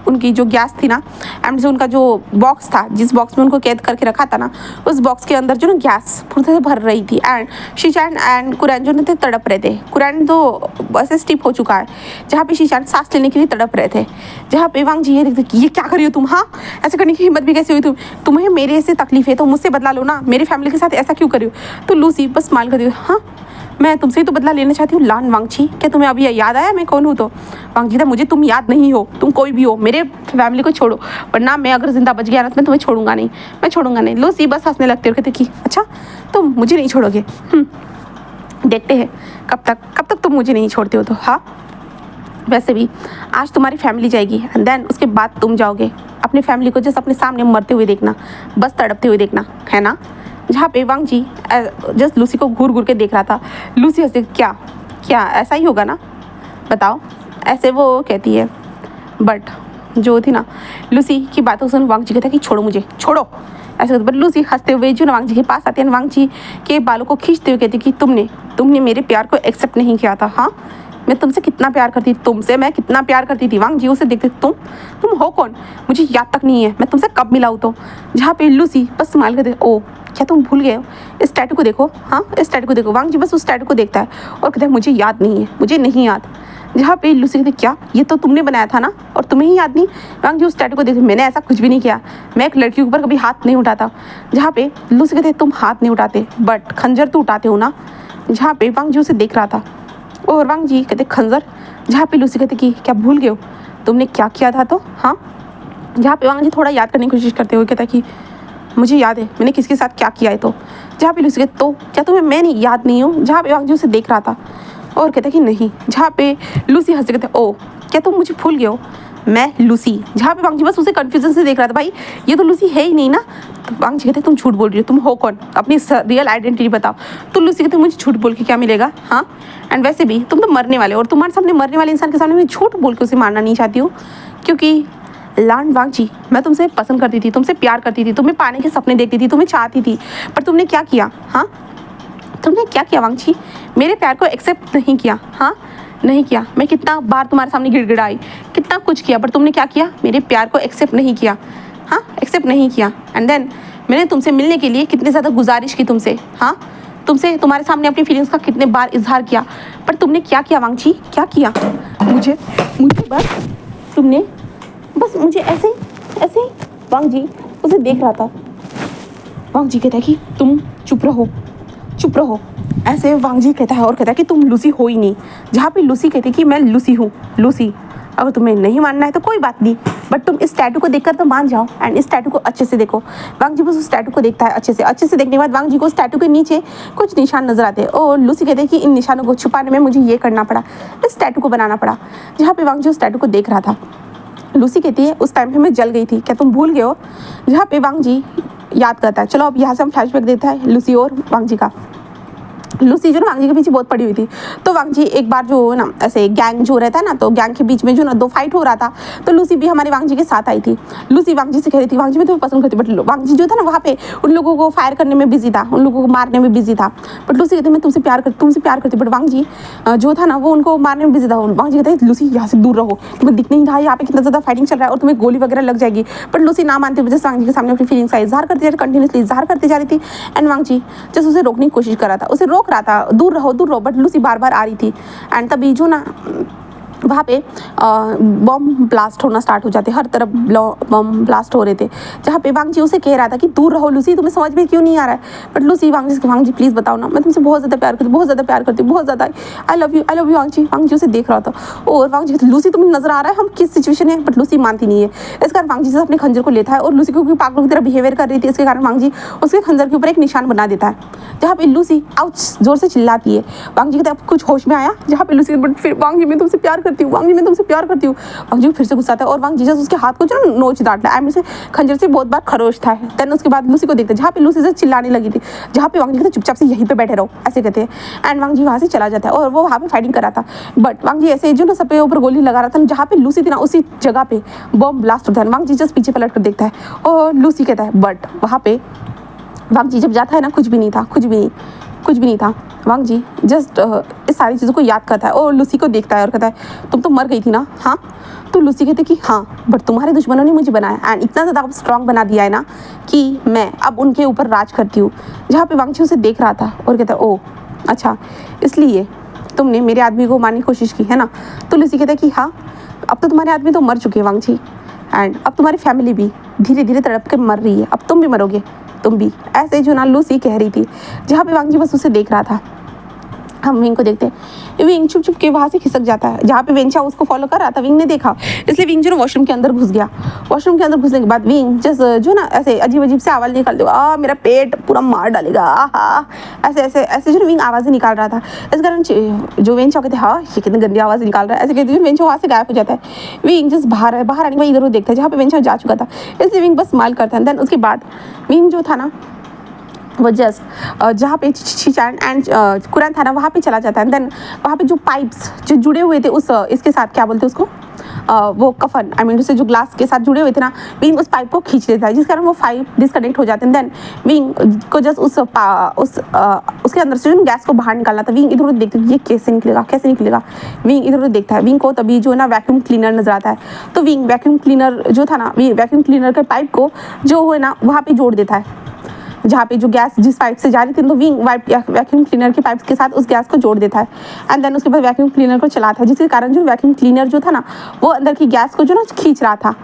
उनकी जो गैस थी ना एंड जो उनका जो बॉक्स था जिस बॉक्स में उनको कैद करके रखा था ना उस बॉक्स के अंदर जो ना गैस पूरी तरह से भर रही थी। एंड शीशान एंड कुरान जो थे तड़प रहे थे। कुरान तो ऐसे स्टिप हो चुका है। जहाँ पे शीशान सांस लेने के लिए तड़प रहे थे। जहाँ पे वांग जी ये देखते कि ये क्या कर रही हो तुम, हाँ ऐसे करने की हिम्मत भी कैसे हुई तुम्हें मेरे से तकलीफ है तो मुझसे बदला लो ना, मेरी फैमिली के साथ ऐसा क्यों कर रही हो। तो लूसी बस स्माइल कर दी, हाँ मैं तुमसे ही तो बदला लेना चाहती हूँ लान वांग छी। क्या तुम्हें अभी याद आया मैं कौन हूँ। तो वांग जी था मुझे तुम याद नहीं हो, तुम कोई भी हो, मेरे फैमिली को छोड़ो वरना मैं अगर जिंदा बच गया ना तो मैं तुम्हें छोड़ूंगा नहीं। लूसी बस हंसने लगती है और कहती कि अच्छा तुम मुझे नहीं छोड़ोगे, देखते हैं कब तक तुम मुझे नहीं छोड़ते हो। तो हाँ वैसे भी आज तुम्हारी फैमिली जाएगी एंड देन उसके बाद तुम जाओगे। अपनी फैमिली को जस्ट अपने सामने मरते हुए देखना, बस तड़पते हुए देखना, है ना। जहाँ पे वांग जी जस्ट लूसी को घूर घूर के देख रहा था। लूसी हंसती क्या ऐसा ही होगा ना, बताओ ऐसे वो कहती है। बट जो थी ना लूसी की बातों सुन वांग जी कहता है कि छोड़ो मुझे छोड़ो ऐसे। बट लूसी हंसते हुए जो वांग जी के पास आती है, वांग जी के बालों को खींचते हुए कहती कि तुमने मेरे प्यार को एक्सेप्ट नहीं किया था, हाँ मैं तुमसे कितना प्यार करती थी, तुमसे मैं कितना प्यार करती थी। वांग जी उसे देखते, तुम हो कौन, मुझे याद तक नहीं है मैं तुमसे कब मिला हूँ। तो जहाँ पे लूसी बस स्माइल करते, ओ क्या तुम भूल गए हो, इस टैटू को देखो, हाँ इस टैटू को देखो। वांग जी बस उस टैटू को देखता है और कहता है मुझे याद नहीं है, मुझे नहीं याद। जहाँ पे लूसी कहती क्या ये तो तुमने बनाया था ना और तुम्हें ही याद नहीं। वांग जी उस टैटू को देखते, मैंने ऐसा कुछ भी नहीं किया, मैं एक लड़की के ऊपर कभी हाथ नहीं उठाता। जहाँ पे लूसी कहते तुम हाथ नहीं उठाते बट खंजर तो उठाते हो ना। जहाँ पे वांग जी उसे देख रहा था और वांग जी कहते खंजर। जहाँ पे लूसी कहते कि क्या भूल गए हो तुमने क्या किया था। तो हाँ, जहाँ पे वांग जी थोड़ा याद करने की कोशिश करते हुए कहता कि मुझे याद है मैंने किसके साथ क्या किया है। तो जहाँ पे लूसी कहते तो क्या तुम्हें मैं नहीं याद नहीं हूँ। जहाँ पे वांग जी उसे देख रहा था और कहता कि नहीं। जहाँ पे लूसी हंसते कहते ओ क्या तुम मुझे भूल गए हो, मैं लूसी। जहाँ पे वांग जी बस उसे कन्फ्यूजन से देख रहा था, भाई ये तो लूसी है ही नहीं ना। तो वांग जी कहते तुम झूठ बोल रही हो, तुम हो कौन, अपनी रियल आइडेंटिटी बताओ। तो लूसी कहते मुझे झूठ बोल के क्या मिलेगा, हाँ एंड वैसे भी तुम तो मरने वाले हो और तुम्हारे सामने मरने वाले इंसान के सामने मैं झूठ बोल के उसे मारना नहीं चाहती हूँ। क्योंकि लान वांग जी मैं तुमसे पसंद करती थी, तुमसे प्यार करती थी, तुम्हें पाने के सपने देखती थी, तुम्हें चाहती थी, पर तुमने क्या किया, हाँ तुमने क्या किया वांग जी, मेरे प्यार को एक्सेप्ट नहीं किया। हाँ नहीं किया, मैं कितना बार तुम्हारे सामने गिड़गिड़ाई, कितना कुछ किया, पर तुमने क्या किया, मेरे प्यार को एक्सेप्ट नहीं किया। हाँ एक्सेप्ट नहीं किया। एंड देन मैंने तुमसे मिलने के लिए कितनी ज़्यादा गुजारिश की तुमसे, हाँ तुमसे तुम्हारे सामने अपनी फीलिंग्स का कितने बार इजहार किया, पर तुमने क्या किया वांग जी, क्या किया। मुझे मुझे बस तुमने बस मुझे ऐसे ही वांग जी उसे देख रहा था। वांग जी कहता है कि तुम चुप रहो, चुप रहो, ऐसे वांग जी कहता है और कहता है कि तुम लूसी हो ही नहीं। जहाँ पे लूसी कहती है कि मैं लूसी हूँ, लूसी। अगर तुम्हें नहीं मानना है तो कोई बात नहीं, बट तुम इस टैटू को देखकर तो मान जाओ एंड इस टैटू को अच्छे से देखो। वांग जी बस उस टैटू को देखता है अच्छे से देखने के बाद वांग जी को उस टैटू के नीचे कुछ निशान नजर आते हैं और लूसी कहते हैं कि इन निशानों को छुपाने में मुझे ये करना पड़ा, इस टैटू को बनाना पड़ा। जहाँ पे वांग जी उस टैटू को देख रहा था, लूसी कहती है उस टाइम पे मैं जल गई थी, क्या तुम भूल गए हो। जहाँ पे वांग जी याद करता है। चलो अब यहाँ से हम फ्लैशबैक देता है लूसी और वांग जी का। लूसी जो ना वांग जी के पीछे बहुत पड़ी हुई थी, तो वांग जी एक बार जो ना ऐसे गैंग जो रहता है ना, तो गैंग के बीच में जो ना दो फाइट हो रहा था, तो लूसी भी हमारे वांग जी के साथ आई थी। लूसी वांग जी से कह रही थी वांग जी मैं तुम्हें पसंद करती, बट वांग जी जो था ना वहाँ पे उन लोगों को फायर करने में बिजी था, उन लोगों को मारने में बिजी था। बट लूसी कहती मैं तुमसे प्यार करती, बट वांग जी जो था ना वो उनको मारने में बिजी था। वांग जी कहते लूसी यहाँ से दूर रहो, तुम्हें दिख नहीं रहा यहाँ पे कितना ज़्यादा फाइटिंग चल रहा है और तुम्हें गोली वगैरह लग जाएगी। बट लूसी ना मानते वजह से वांग जी के सामने अपनी फीलिंग्स का इजहार करती जा रही, कंटिन्यूसली इजहार करती जा रही थी। एंड वांग जी जस्ट उसे रोकने की कोशिश कर रहा था, उसे रोक रहा था दूर रहो, बट लूसी बार बार आ रही थी। एंड तभी जो ना वहाँ पे बम ब्लास्ट होना स्टार्ट हो जाते, हर तरफ बम ब्लास्ट हो रहे थे। जहाँ पे वांग जी उसे कह रहा था कि दूर रहो लूसी, तुम्हें समझ में क्यों नहीं आ रहा है। But Lucy Wang ji please बताओ ना, मैं तुमसे बहुत ज़्यादा प्यार करती, बहुत ज़्यादा प्यार करती, बहुत ज़्यादा आई लव यू वांग जी उसे देख रहा था और वांग जी लूसी तुम्हें नजर आ रहा है हम किस सिचुएशन है। बट लूसी मानती नहीं है, इस कारण वांग जी से अपने खंजर को लेता है और लूसी क्योंकि पागलों की तरह बिहेवियर कर रही थी, इसके कारण वांग जी उसके खंजर के ऊपर एक निशान बना देता है। जहाँ पे लूसी आउच जोर से चिल्लाती है। वांग जी कहते अब कुछ होश में आया। जहाँ पे लूसी बट फिर वांग जी मैं तुमसे प्यार करती हूँ, वांग जी मैं तुमसे प्यार करती हूँ। वांग जी फिर से गुस्सा आता है और वांग जी जस्ट उसके हाथ को जो नोच डांटता है, ऐसे खंजर से बहुत बार खरोचता है। देन उसके बाद लूसी को देखते हैं, जहाँ पे लूसी से चिल्लाने लगी थी, जहाँ पे वांग जी कहते चुपचाप से यहीं पे बैठे रहो, ऐसे कहते हैं। एंड वांग जी वहाँ से चला जाता है और वो वहाँ पे फाइटिंग कर रहा था। बट वांग जी ऐसे जो ना सब पे ऊपर गोली लगा रहा था, जहाँ पे लूसी थी ना उसी जगह पे बम ब्लास्ट होता है। वांग जी जस्ट पीछे पलट कर देखता है और लूसी कहता है, बट वहाँ पे वांग जी जब जाता है ना कुछ भी नहीं था। वांग जी जस्ट इस सारी चीज़ों को याद करता है और लूसी को देखता है और कहता है तुम तो मर गई थी ना। हाँ, तो लूसी कहते कि हाँ, बट तुम्हारे दुश्मनों ने मुझे बनाया एंड इतना ज़्यादा स्ट्रॉन्ग बना दिया है ना कि मैं अब उनके ऊपर राज करती हूँ। जहाँ पे वांग जी उसे देख रहा था और कहता है ओ अच्छा, इसलिए तुमने मेरे आदमी को मारने की कोशिश की है ना। तो लूसी कहता है कि हाँ, अब तो तुम्हारे आदमी तो मर चुके हैं वांग जी, एंड अब तुम्हारी फैमिली भी धीरे धीरे तड़प कर मर रही है, अब तुम भी मरोगे, तुम भी। ऐसे जो ना लूसी कह रही थी। जहाँ पे वांग जी बस उसे देख रहा था। हम विंग को देखते हैं, विंग छुप छुप के वहाँ से खिसक जाता है। जहाँ पे वेंचा उसको फॉलो कर रहा था, विंग ने देखा, इसलिए विंग जो ना वॉशरूम के अंदर घुस गया। वॉशरूम के अंदर घुसने के बाद विंग जैसे जो ना ऐसे अजीब से आवाज़ निकाल देगा, मेरा पेट पूरा मार डालेगा, आहा, ऐसे जो ना विंग आवाज़ें निकाल रहा था। इस कारण जो वेंचा कहते हैं हाँ ये कितनी गंदी आवाज़ निकाल रहा है, ऐसे कहते वेंचा वहाँ से गायब हो जाता है। विंग जस्ट बाहर आने के बाद इधर देखता है जहाँ पे वेंचा जा चुका था, इसलिए विंग बस स्माइल करता है। देन उसके बाद विंग जो था ना वो जस्ट जहाँ पे शिचान एंड कुरान था ना वहाँ पे चला जाता है। देन वहाँ पे जो पाइप्स जो जुड़े हुए थे उस इसके साथ, क्या बोलते हैं उसको, वो कफन आई मीन उससे जो ग्लास के साथ जुड़े हुए थे ना, विंग उस पाइप को खींच देता है, जिस कारण वो पाइप डिस्कनेक्ट हो जाते हैं। देन विंग को जस्ट उसके अंदर से जो गैस को बाहर निकालना था, विंग इधर उधर देखती है ये कैसे निकलेगा कैसे निकलेगा। विंग इधर उधर देखता है, विंग को तभी जो है ना वैक्यूम क्लीनर नजर आता है। तो विंग वैक्यूम क्लीनर जो था ना, वैक्यूम क्लीनर के पाइप को जो है ना वहाँ पे जोड़ देता है, जहाँ पे जो गैस जिस पाइप से जा रही थी, तो विंग वैक्यूम क्लीनर के पाइप के साथ उस गैस को जोड़ देता है। एंड देन उसके बाद वैक्यूम क्लीनर को चलाता है, जिसके कारण जो वैक्यूम क्लीनर जो था ना वो अंदर की गैस को जो ना खींच रहा था,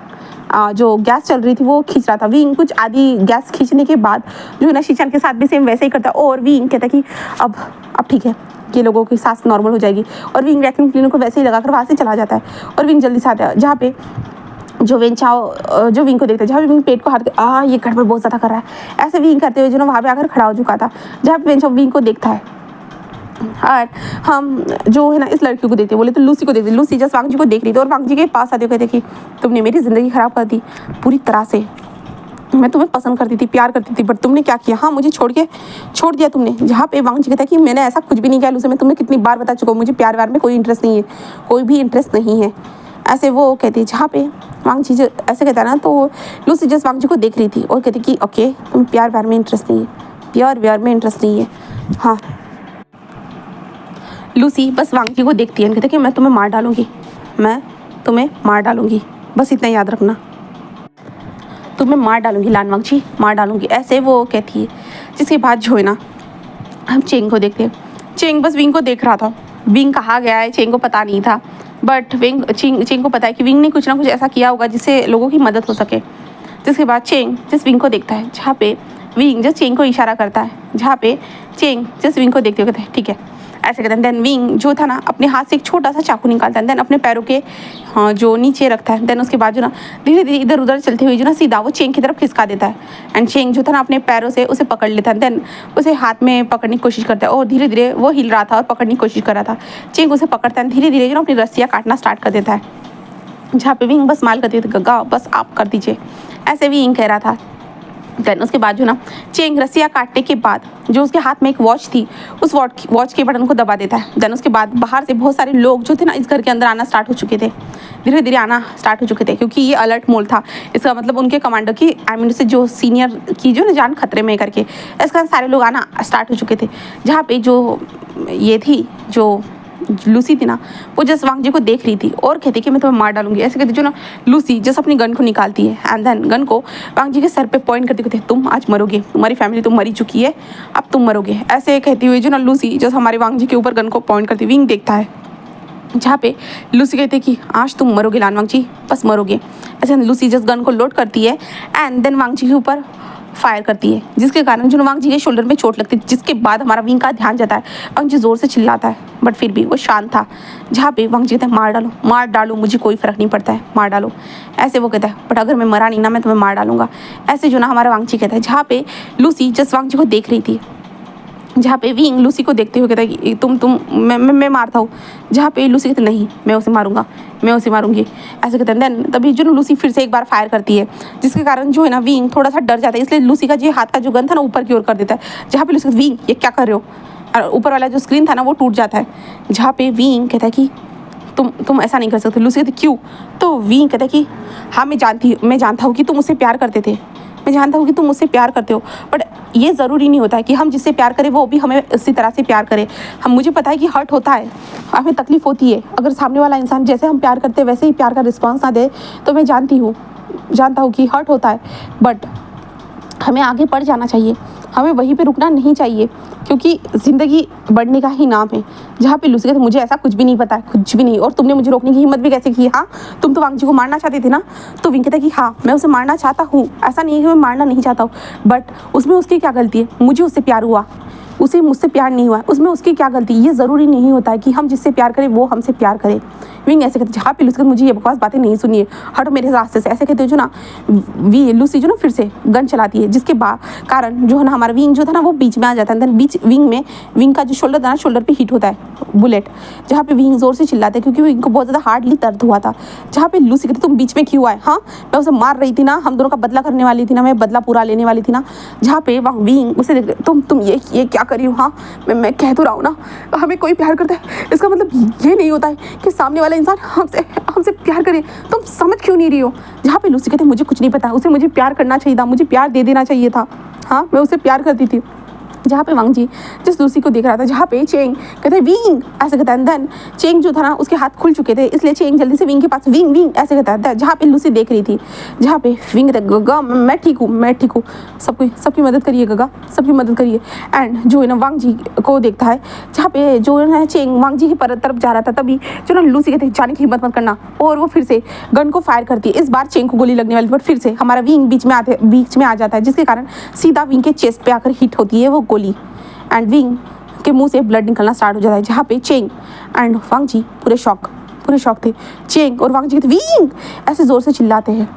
जो गैस चल रही थी वो खींच रहा था। विंग कुछ आधी गैस खींचने के बाद जो है ना शीशान के साथ भी सेम वैसे ही करता है, और विंग कहता है कि अब ठीक है, ये लोगों की सांस नॉर्मल हो जाएगी। और विंग वैक्यूम क्लीनर को वैसे ही लगाकर वहाँ से चला जाता है, और विंग जल्दी से आता है जहाँ पे जो वेंचाओ जो विंग को देखता है, जहाँ पे विंग पेट को हाथ ये गड़बड़ बहुत ज़्यादा कर रहा है, ऐसे विंग करते हुए जो ना वहाँ पे आकर खड़ा हो चुका था, जहाँ पे वेंचाओ विंग को देखता है। और हम जो है ना इस लड़की को देखते बोले तो लूसी को देखते, लूसी जस्ट वांग जी को देख रही थी, और वांग जी के पास आते हुए कहते कि तुमने मेरी ज़िंदगी ख़राब कर दी पूरी तरह से। मैं तुम्हें पसंद करती थी, प्यार करती थी, बट तुमने क्या किया, हाँ मुझे छोड़ दिया तुमने। जहाँ पे वांग जी कहता है कि मैंने ऐसा कुछ भी नहीं किया लूसी, मैं तुम्हें कितनी बार बता चुका हूँ, मुझे प्यार व्यार में कोई इंटरेस्ट नहीं है, कोई भी इंटरेस्ट नहीं है, ऐसे वो कहती है। जहाँ पे वांग जी ऐसे कहता है ना, तो लूसी जस्ट वांग जी को देख रही थी और कहती कि ओके तुम प्यार व्यार में इंटरेस्ट नहीं है, प्यार व्यार में इंटरेस्ट नहीं है। हाँ, लूसी बस वांग जी को देखती है, कहती कि मैं तुम्हें मार डालूंगी, मैं तुम्हें मार डालूंगी, बस इतना याद रखना, तुम्हें मार डालूंगी लान वांग जी, मार डालूंगी, ऐसे वो कहती है। जिसके बाद जो है ना हम चेंग को देखते हैं। चेंग बस विंग को देख रहा था, विंग कहाँ गया है चेंग को पता नहीं था, बट चेंग को पता है कि विंग ने कुछ ना कुछ ऐसा किया होगा जिससे लोगों की मदद हो सके। जिसके बाद चेंग जिस विंग को देखता है, जहाँ पे विंग जस्ट चेंग को इशारा करता है, जहाँ पे चेंग जस्ट विंग को देखते हुए कहते हैं ठीक है, ऐसे कहते हैं। देन विंग जो था ना अपने हाथ से एक छोटा सा चाकू निकालता है, देन अपने पैरों के जो नीचे रखता है। देन उसके बाद जो ना धीरे धीरे इधर उधर चलते हुए जो ना सीधा वो चेंग की तरफ खिसका देता है। एंड चेंग जो था ना अपने पैरों से उसे पकड़ लेता है, देन उसे हाथ में पकड़ने की कोशिश करता है, और धीरे धीरे वो हिल रहा था और पकड़ने की कोशिश कर रहा था। चेंग उसे पकड़ता है, धीरे धीरे जो ना अपनी रस्सियाँ काटना स्टार्ट कर देता है। जहाँ पे विंग बस स्माइल करती थी, गगा बस आप कर दीजिए, ऐसे विंग कह रहा था। देन उसके बाद जो ना चेंग रस्सियाँ काटने के बाद जो उसके हाथ में एक वॉच थी, उस वॉच के बटन को दबा देता है। देन उसके बाद बाहर से बहुत सारे लोग जो थे ना इस घर के अंदर आना स्टार्ट हो चुके थे, धीरे धीरे आना स्टार्ट हो चुके थे, क्योंकि ये अलर्ट मोड था। इसका मतलब उनके कमांडर की आई मीन से जो सीनियर की जो ना जान खतरे में करके, इसका सारे लोग आना स्टार्ट हो चुके थे। जहाँ पे जो ये थी जो लूसी थी ना, वो जस्ट वांग जी को देख रही थी और कहती कि मैं तुम्हें मार डालूंगी, ऐसे कहती जो ना लूसी जस्ट अपनी गन को निकालती है, एंड देन गन को वांग जी के सर पे पॉइंट करती कहती तुम आज मरोगे, तुम्हारी फैमिली तो मरी चुकी है, अब तुम मरोगे, ऐसे कहती हुई जो ना लूसी जस्ट हमारे वांग जी के ऊपर गन को पॉइंट करती। विंग देखता है, जहाँ पे लूसी कहती है कि आज तुम मरोगे लान वांग जी, बस मरोगे। ऐसे लूसी जस्ट गन को लोड करती है एंड देन वांग जी के ऊपर फायर करती है, जिसके कारण जो वांग जी के शोल्डर में चोट लगती है। जिसके बाद हमारा विंग का ध्यान जाता है, वांग जी जोर से चिल्लाता है, बट फिर भी वो शांत था। जहाँ पे वांग जी कहता है मार डालो मुझे कोई फ़र्क नहीं पड़ता है, मार डालो, ऐसे वो कहता है, बट अगर मैं मरा नहीं ना मैं तुम्हें मार डालूंगा, ऐसे जो ना हमारा वांग जी कहता है। जहाँ पे लूसी जस्ट वांग जी को देख रही थी, जहाँ पे विंग लूसी को देखते हुए कहता है कि मैं मारता हूँ। जहाँ पे लूसी कहते नहीं मैं उसे मारूंगा, मैं उसे मारूंगी, ऐसे कहते हैं। देन तभी जो लूसी फिर से एक बार फायर करती है, जिसके कारण जो है ना विंग थोड़ा सा डर जाता है, इसलिए लूसी का जो हाथ का जो गन था ना ऊपर की ओर कर देता है। जहाँ पे लूसी विंग ये क्या कर रहे हो, और ऊपर वाला जो स्क्रीन था ना वो टूट जाता है। जहाँ पे विंग कहता है कि तुम ऐसा नहीं कर सकते। लूसी कहती क्यों, तो विंग कहता है कि हाँ मैं जानता हूँ कि तुम मुझसे प्यार करते थे, मैं जानता हूँ कि तुम मुझसे प्यार करते हो, बट ये ज़रूरी नहीं होता है कि हम जिससे प्यार करें वो भी हमें उसी तरह से प्यार करे। मुझे पता है कि हर्ट होता है, हमें तकलीफ़ होती है, अगर सामने वाला इंसान जैसे हम प्यार करते हैं वैसे ही प्यार का रिस्पॉन्स ना दे, तो मैं जानता हूँ कि हर्ट होता है, बट हमें आगे बढ़ जाना चाहिए, हमें वहीं पे रुकना नहीं चाहिए, क्योंकि ज़िंदगी बढ़ने का ही नाम है। जहाँ पे लूसी कहती मुझे ऐसा कुछ भी नहीं पता है, कुछ भी नहीं, और तुमने मुझे रोकने की हिम्मत भी कैसे की, हाँ तुम तो वांग जी को मारना चाहती थी ना। तो विंग कहता है कि हाँ मैं उसे मारना चाहता हूँ, ऐसा नहीं है कि मैं मारना नहीं चाहता हूँ, बट उसमें उसकी क्या गलती है, मुझे उससे प्यार हुआ, उसे मुझसे प्यार नहीं हुआ, उसमें उसकी क्या गलती। ये ज़रूरी नहीं होता है कि हम जिससे प्यार करें वो हमसे प्यार करे। विंग ऐसे कहते जहाँ पे लूसी मुझे ये बकवास बातें नहीं सुनिए, हटो मेरे रास्ते से, ऐसे कहते जो ना लूसी जो ना फिर से गन चलाती है, जिसके कारण जो है ना हमारा विंग जो था ना वो बीच में आ जाता है। देन बीच विंग का जो शोल्डर था ना, शोल्डर पे हिट होता है बुलेट, जहाँ पे विंग जोर से चिल्लाते क्योंकि विंग को बहुत ज़्यादा हार्डली दर्द हुआ था। जहाँ पे लूसी कहती तुम बीच में क्यों आए, हाँ मैं उसे मार रही थी ना, हम दोनों का बदला करने वाली थी ना, मैं बदला पूरा लेने वाली थी ना। जहाँ पे वहाँ विंग उसे देख तुम ये क्या कर रही हो, हाँ मैं कह तो रहा हूँ ना हमें कोई प्यार करता है इसका मतलब ये नहीं होता है कि सामने वाला इंसान हमसे हमसे प्यार करे, तुम समझ क्यों नहीं रही हो। जहाँ पे लूसी कहते मुझे कुछ नहीं पता, उसे मुझे प्यार करना चाहिए था, मुझे प्यार दे देना चाहिए था, हाँ मैं उसे प्यार करती थी। जहाँ पे वांग जी जिस लूसी को देख रहा था, जहाँ पे चेंग कहते विंग ऐसे कहता है, देन चेंग जो था ना उसके हाथ खुल चुके थे, इसलिए चेंग जल्दी से विंग के पास विंग विंग ऐसे कहता है। जहाँ पे लूसी देख रही थी, जहाँ पे विंग कहता है गगा मैं ठीक हूँ सबकी मदद करिए गगा, सबकी मदद करिए। एंड जो है ना वांग जी को देखता है, जहाँ पे जो है ना चेंग वांग जी की तरफ जा रहा था, तभी जो ना लूसी कहते जाने की हिम्मत मत करना, और वो फिर से गन को फायर करती है। इस बार चेंग को गोली लगने वाली, बट फिर से हमारा विंग बीच में आ जाता है, जिसके कारण सीधा विंग के चेस्ट पे आकर हिट होती है वो गोली, एंड विंग के मुंह से ब्लड निकलना स्टार्ट हो जाता है। जहाँ पे चेंग एंड वांग जी पूरे शॉक थे। चेंग और वांग जी कहते विंग ऐसे ज़ोर से चिल्लाते हैं,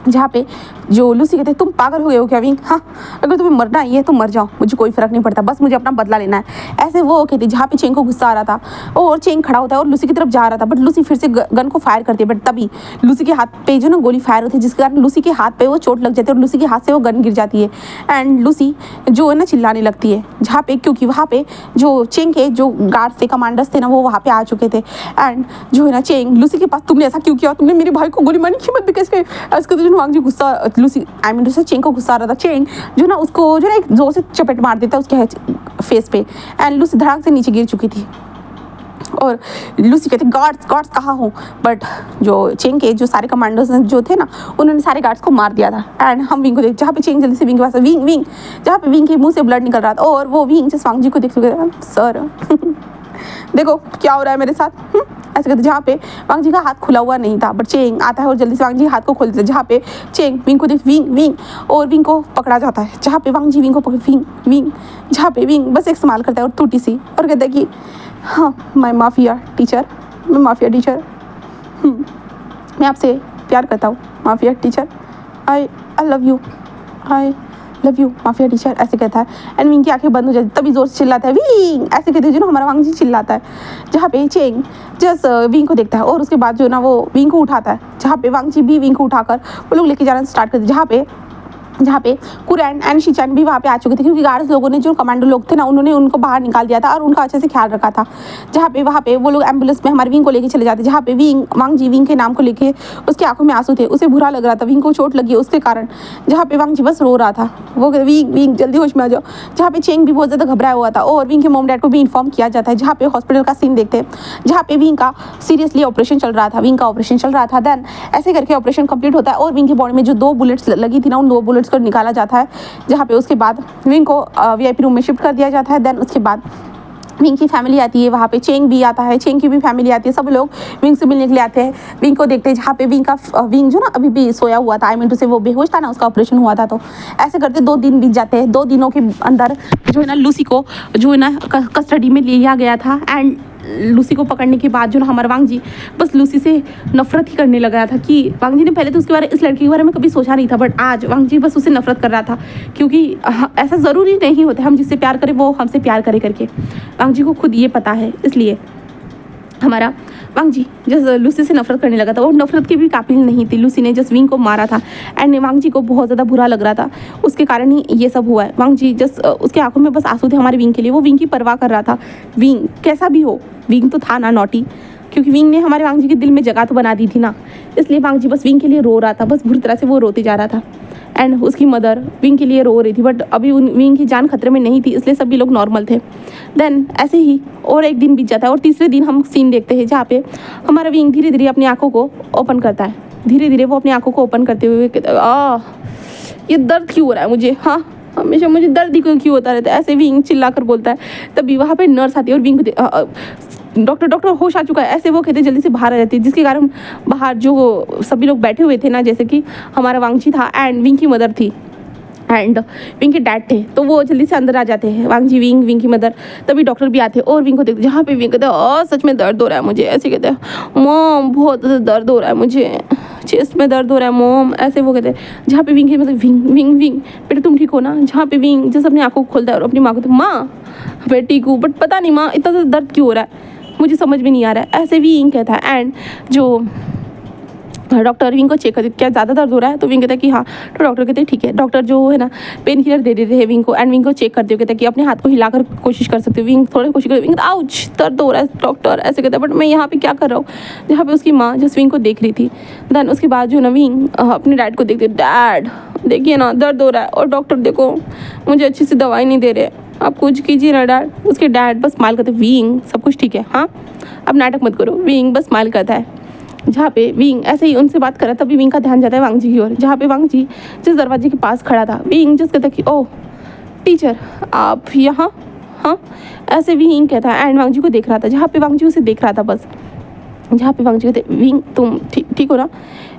जहाँ पे जो लूसी कहते तुम पागल हो गए हो क्या विंग, हाँ अगर तुम्हें मरना ही है तो मर जाओ, मुझे कोई फ़र्क नहीं पड़ता, बस मुझे अपना बदला लेना है। ऐसे वो कहती, जहाँ पे चेंग को गुस्सा आ रहा था और चेंग खड़ा होता है और लूसी की तरफ जा रहा था, बट लूसी फिर से गन को फायर करती है, बट तभी लूसी के हाथ पे जो ना गोली फायर होती है, जिसके कारण लूसी के हाथ पे वो चोट लग जाती है और लूसी के हाथ से वो गन गिर जाती है। एंड लूसी जो है ना चिल्लाने लगती है, जहाँ पे क्योंकि वहाँ पे जो चेंग के जो गार्ड्स थे, कमांडर्स थे ना, वो वहाँ पे आ चुके थे। एंड जो है ना चेंग लूसी के पास, तुमने ऐसा क्यों किया, तुमने मेरे भाई को गोली मारने की हिम्मत भी कैसे, इसके तो जो वांग जी गुस्सा लूसी आई मीन चेंग को गुस्सा आ रहा था। चेंग जो ना उसको जो ना एक जोर से चपेट मार देता है उसके फेस पे, एंड लूसी धड़ाक से नीचे गिर चुकी थी। और लूसी कहती गार्ड्स कहाँ हो, बट जो चेंग के जो सारे कमांडर्स जो थे ना, उन्होंने सारे गार्ड्स को मार दिया था। एंड हम विंग को देख, जहाँ पे चेंग जल्दी से विंग के पास विंग जहाँ पे विंग के मुंह से ब्लड निकल रहा था, और वो विंग जिस वांग जी को देख चुके थे, सर देखो क्या हो रहा है मेरे साथ, ऐसे कहते। जहाँ पे वांग जी का हाथ खुला हुआ नहीं था, बट चेंग आता है और जल्दी से वांग जी हाथ को खोल देता है। जहाँ पे चेंग विंग को देख विंग और विंग को पकड़ा जाता है, जहाँ पे वांग जी विंग को पकड़ विंग जहाँ पे विंग बस एक स्माइल करता है और टूटी सी, और कहता है कि हाँ मैं माफिया टीचर मैं आपसे प्यार करता हूँ mafia teacher, I love you mafia teacher, ऐसे कहता है। एंड विंग की आंखें बंद हो जाती, तभी जोर से चिल्लाता है विंग, ऐसे कहते हैं जो ना हमारा वांग जी चिल्लाता है। जहाँ पे चेंग जस्ट विंग को देखता है और उसके बाद जो ना वो विंग को उठाता है, जहाँ पे वांग जी भी विंग को उठाकर वो लोग लेके जाना स्टार्ट करते, जहाँ पे कुरैन एंड शिचान भी वहाँ पे आ चुके थे, क्योंकि गार्ड्स लोगों ने, जो कमांडो लोग थे ना, उन्होंने उनको बाहर निकाल दिया था और उनका अच्छे से ख्याल रखा था। जहाँ पे वहाँ पे वो लोग एम्बुलेंस में हमारे विंग को लेके चले जाते, जहाँ पे वांग जी विंग के नाम को लेके उसकी आंखों में आंसू थे, उसे बुरा लग रहा था, विंग को चोट लगी है उसके कारण। जहाँ पे वांग जी बस रो रहा था, वो विंग जल्दी होश में आ जाओ। जहाँ पे चेंग भी बहुत ज़्यादा घबराया हुआ था और विंग के मॉम डैड को भी इन्फॉर्म किया जाता है। जहाँ पे हॉस्पिटल का सीन देखते हैं, जहाँ पे विंग का सीरियसली ऑपरेशन चल रहा था, देन ऐसे करके ऑपरेशन कंप्लीट होता है और विंग की बॉडी में जो 2 बुलेट्स लगी थी ना, उन 2 बुलेट्स को निकाला जाता है। जहाँ पे उसके बाद विंग को VIP रूम में शिफ्ट कर दिया जाता है। देन उसके बाद विंग की फैमिली आती है, वहाँ पे चेंग भी आता है, चेंग की भी फैमिली आती है, सब लोग विंग से मिलने के लिए आते हैं। विंग को देखते हैं, जहाँ पे विंग जो ना अभी भी सोया हुआ था, आई मीन टू से वो बेहोश था ना, उसका ऑपरेशन हुआ था। तो ऐसे करते 2 दिन बीत जाते हैं। 2 दिनों के अंदर जो है ना लूसी को जो है ना कस्टडी में लिया गया था। एंड लूसी को पकड़ने के बाद जो ना हमारा वांग जी बस लूसी से नफरत ही करने लगा था, कि वांग जी ने पहले तो इस लड़की के बारे में कभी सोचा नहीं था, बट आज वांग जी बस उसे नफरत कर रहा था, क्योंकि ऐसा ज़रूरी नहीं होता हम जिससे प्यार करें वो हमसे प्यार करे करके, वांग जी को खुद ये पता है। इसलिए हमारा वांग जी जस्ट लूसी से नफरत करने लगा था, और नफरत की भी काबिल नहीं थी। लूसी ने जस्ट विंग को मारा था एंड वांग जी को बहुत ज़्यादा बुरा लग रहा था, उसके कारण ही ये सब हुआ है। वांग जी जस्ट उसके आंखों में बस आंसू थे हमारे विंग के लिए, वो विंग की परवाह कर रहा था। विंग कैसा भी हो, विंग तो था ना नॉटी, क्योंकि विंग ने हमारे वांग जी के दिल में जगह तो बना दी थी ना, इसलिए वांग जी बस विंग के लिए रो रहा था, बस बुरी तरह से वो रोते जा रहा था। एंड उसकी मदर विंग के लिए रो रही थी, बट अभी विंग की जान खतरे में नहीं थी, इसलिए सभी लोग नॉर्मल थे। देन ऐसे ही और एक दिन बीत जाता है और तीसरे दिन हम सीन देखते हैं, जहाँ पे हमारा विंग धीरे धीरे अपनी आंखों को ओपन करता है। धीरे धीरे वो अपनी आंखों को ओपन करते हुए ये दर्द क्यों हो रहा है मुझे, हाँ हमेशा मुझे दर्द ही क्यों होता रहता है, ऐसे विंग चिल्ला कर बोलता है। तभी वहाँ पे नर्स आती है और विंग डॉक्टर होश आ चुका है, ऐसे वो कहते जल्दी से बाहर आ जाती है, जिसके कारण बाहर जो सभी लोग बैठे हुए थे ना, जैसे कि हमारा वांग जी था एंड विंग की मदर थी एंड विंग के डैड थे, तो वो जल्दी से अंदर आ जाते हैं। वांग जी विंग की मदर, तभी डॉक्टर भी आते हैं और विंग को देखते, जहाँ पे विंग कहते हैं सच में दर्द हो रहा है मुझे, ऐसे कहते हैं मॉम बहुत दर्द हो रहा है मुझे, चेस्ट में दर्द हो रहा है मॉम, ऐसे वो कहते हैं। जहाँ पे विंग मतलब विंग बेटा तुम ठीक हो ना, जहाँ पे विंग जैसे अपनी आंखों को खोलता है और अपनी माँ को, माँ मैं ठीक हूँ, बट पता नहीं माँ इतना दर्द क्यों हो रहा है, मुझे समझ में नहीं आ रहा है, ऐसे विंग कहता है। एंड जो डॉक्टर विंग को चेक करते क्या ज़्यादा दर्द हो रहा है, तो विंग कहता है कि हाँ। तो डॉक्टर कहते हैं ठीक है। डॉक्टर जो है ना पेन किलर दे देते हैं विंग को, एंड विंग को चेक करते हो, कहते हैं कि अपने हाथ को हिलाकर कोशिश कर सकते हो। विंग थोड़ी कोशिश करते, विंग आउच दर्द हो रहा है डॉक्टर, ऐसे कहता है, बट मैं यहाँ पे क्या कर रहा हूँ, जहाँ पे उसकी माँ जिस विंग को देख रही थी। देन उसके बाद जो ना विंग अपने डैड को देखते, डैड देखिए ना दर्द हो रहा है, और डॉक्टर देखो मुझे अच्छी सी दवाई नहीं दे रहे, आप कुछ कीजिए ना डैड। उसके डैड बस स्माइल करते, विंग सब कुछ ठीक है, हाँ अब नाटक मत करो। विंग बस स्माइल करता है। जहाँ पे विंग ऐसे ही उनसे बात कर रहा, तभी विंग का ध्यान जाता है वांग जी की ओर, जहाँ पे वांग जी जिस दरवाजे के पास खड़ा था। विंग जस्ट कहता कि ओह टीचर आप यहाँ, हाँ ऐसे विंग कहता है। एंड वांग जी को देख रहा था, जहाँ पे वांग जी उसे देख रहा था, बस जहाँ पे वांग जी कहते विंग तुम ठीक हो ना।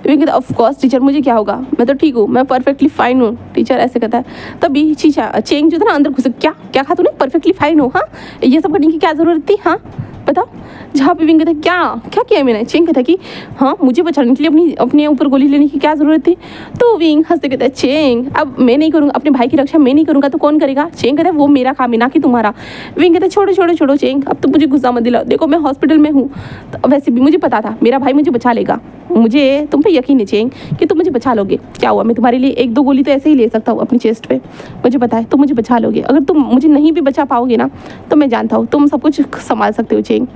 विंग कहता ऑफ कोर्स टीचर, मुझे क्या होगा, मैं तो ठीक हूँ, मैं परफेक्टली फाइन हूँ टीचर, ऐसे कहता है। तभी चीचा चेंग जो था ना अंदर घुसे, क्या क्या कहा तूने, परफेक्टली फाइन हो, हाँ ये सब करने की क्या ज़रूरत थी, हाँ बताओ। जहाँ पे विंग कहता है क्या क्या किया मैंने। चेंग कहता है कि हाँ मुझे बचाने के लिए अपने ऊपर गोली लेने की क्या ज़रूरत थी। तो विंग हंसते कहता है चेंग अब मैं नहीं करूँगा, अपने भाई की रक्षा मैं नहीं करूँगा तो कौन करेगा। चेंग कहता है वो मेरा काम है ना कि तुम्हारा। विंग कहता है छोड़ो छोड़ो छोड़ो चेंग, अब तो मुझे गुस्सा मत दिलाओ, देखो मैं हॉस्पिटल में हूँ, तो वैसे भी मुझे पता था मेरा भाई मुझे बचा लेगा, मुझे तुम पे यकीन है चेंग कि तुम मुझे बचा लोगे। क्या हुआ, मैं तुम्हारे लिए एक दो गोली तो ऐसे ही ले सकता हूँ अपनी चेस्ट पे, मुझे पता है तुम मुझे बचा लोगे। अगर तुम मुझे नहीं भी बचा पाओगे ना तो मैं जानता हूँ तुम सब कुछ संभाल सकते हो चेंग।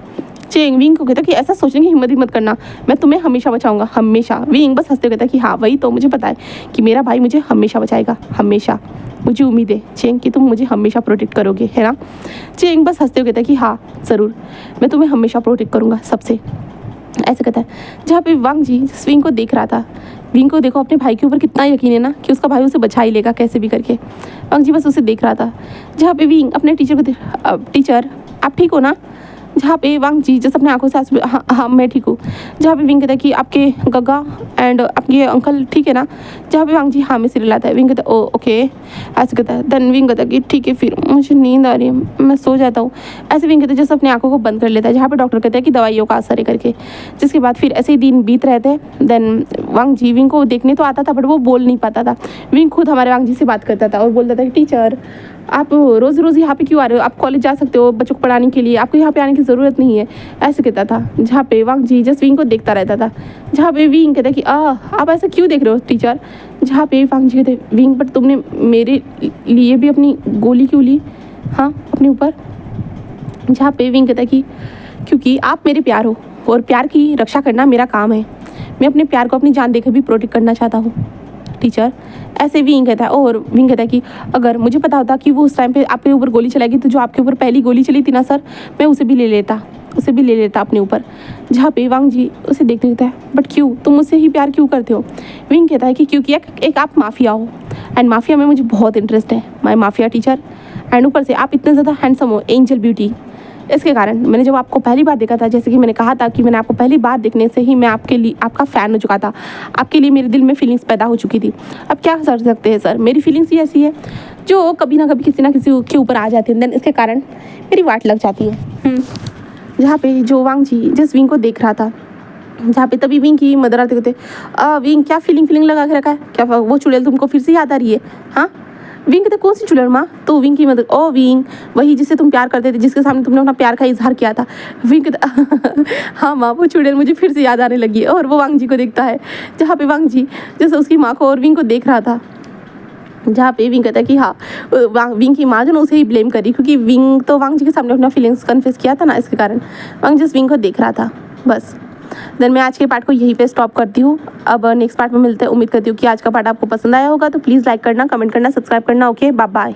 चेंग विंग को कहता कि ऐसा सोचने की हिम्मत ही मत करना, मैं तुम्हें हमेशा बचाऊंगा, हमेशा। विंग बस हंसते कहता कि हाँ वही तो मुझे पता है कि मेरा भाई मुझे हमेशा बचाएगा, हमेशा, मुझे उम्मीद है चेंग कि तुम मुझे हमेशा प्रोटेक्ट करोगे, है ना। चेंग बस हंसते हुए कहता कि हाँ ज़रूर, मैं तुम्हें हमेशा प्रोटेक्ट करूँगा सबसे, ऐसे कहता है। जहाँ पे वांग जी विंग को देख रहा था, विंग को देखो अपने भाई के ऊपर कितना यकीन है ना कि उसका भाई उसे बचा ही लेगा कैसे भी करके। वांग जी बस उसे देख रहा था। जहाँ पे विंग अपने टीचर को टीचर आप ठीक हो ना। जहाँ पे वांग जी जैसे अपने आंखों से हाँ हाँ मैं ठीक हूँ। जहाँ पे विंग कहता है कि आपके गग्गा एंड आपके अंकल ठीक है ना। जहाँ पे वांग जी हाँ में सिर हिलाता है। विंग कहता है ओ ओके, ऐसे कहता है। देन विंग कहता है कि ठीक है फिर मुझे नींद आ रही है, मैं सो जाता हूँ। ऐसे विंग कहता है जैसे अपने आंखों को बंद कर लेता है। जहाँ पे डॉक्टर कहता है कि दवाइयों का असर है करके। जिसके बाद फिर ऐसे ही दिन बीत रहे थे। देन वांग जी विंग को देखने तो आता था बट वो बोल नहीं पाता था। विंग खुद हमारे वांग जी से बात करता था और बोलता था कि टीचर आप रोज़ रोज़ यहाँ पे क्यों आ रहे हो, आप कॉलेज जा सकते हो बच्चों को पढ़ाने के लिए, आपको यहाँ पे आने की ज़रूरत नहीं है, ऐसे कहता था। जहाँ पे वांग जी जस्ट विंग को देखता रहता था। जहाँ पे विंग कहता कि आप ऐसा क्यों देख रहे हो टीचर। जहाँ पे वांग जी कहते विंग बट तुमने मेरे लिए भी अपनी गोली क्यों ली, हाँ अपने ऊपर। जहाँ पे विंग कहता कि क्योंकि आप मेरे प्यार हो और प्यार की रक्षा करना मेरा काम है, मैं अपने प्यार को अपनी जान देकर भी प्रोटेक्ट करना चाहता हूँ टीचर, ऐसे विंग कहता है। और विंग कहता है कि अगर मुझे पता होता कि वो उस टाइम पे आपके ऊपर गोली चलाएगी तो जो आपके ऊपर पहली गोली चली थी ना सर, मैं उसे भी ले लेता अपने ऊपर। जहाँ पे वांग जी उसे देखते रहता है बट क्यों, तुम मुझसे ही प्यार क्यों करते हो। विंग कहता है कि क्योंकि एक आप माफिया हो एंड माफिया में मुझे बहुत इंटरेस्ट है, माई माफिया टीचर। एंड ऊपर से आप इतने ज़्यादा हैंडसम हो, एंजल ब्यूटी, इसके कारण मैंने जब आपको पहली बार देखा था, जैसे कि मैंने कहा था कि मैंने आपको पहली बार देखने से ही मैं आपके लिए आपका फ़ैन हो चुका था, आपके लिए मेरे दिल में फीलिंग्स पैदा हो चुकी थी। अब क्या कर सकते हैं सर, मेरी फीलिंग्स ही ऐसी है जो कभी ना कभी किसी ना किसी के ऊपर आ जाती है, देन इसके कारण मेरी वाट लग जाती है। जहाँ पे जो वांग जी जिस विंग को देख रहा था, जहाँ पे तभी विंग की मदर आते कहते विंग क्या फीलिंग लगा के रखा है, क्या वो चुड़ैल तुमको फिर से याद आ रही है। हाँ विंग कहते कौन सी चुड़ैल माँ। तो विंग की मदर ओ विंग वही जिससे तुम प्यार करते थे, जिसके सामने तुमने अपना प्यार का इजहार किया था। विंग कहता हाँ माँ वो चुड़ैल मुझे फिर से याद आने लगी है। और वो वांग जी को देखता है। जहाँ पे वांग जी जैसे उसकी माँ को और विंग को देख रहा था। जहाँ पे विंग कहता है कि हाँ विंग की माँ जो ना उसे ही ब्लेम करी, क्योंकि विंग तो वांग जी के सामने अपना फीलिंग्स कन्फेस किया था ना, इसके कारण वांग जिस विंग को देख रहा था। बस देन मैं आज के पार्ट को यहीं पे स्टॉप करती हूँ। अब नेक्स्ट पार्ट में मिलते हैं। उम्मीद करती हूँ कि आज का पार्ट आपको पसंद आया होगा, तो प्लीज़ लाइक करना, कमेंट करना, सब्सक्राइब करना। Okay bye bye.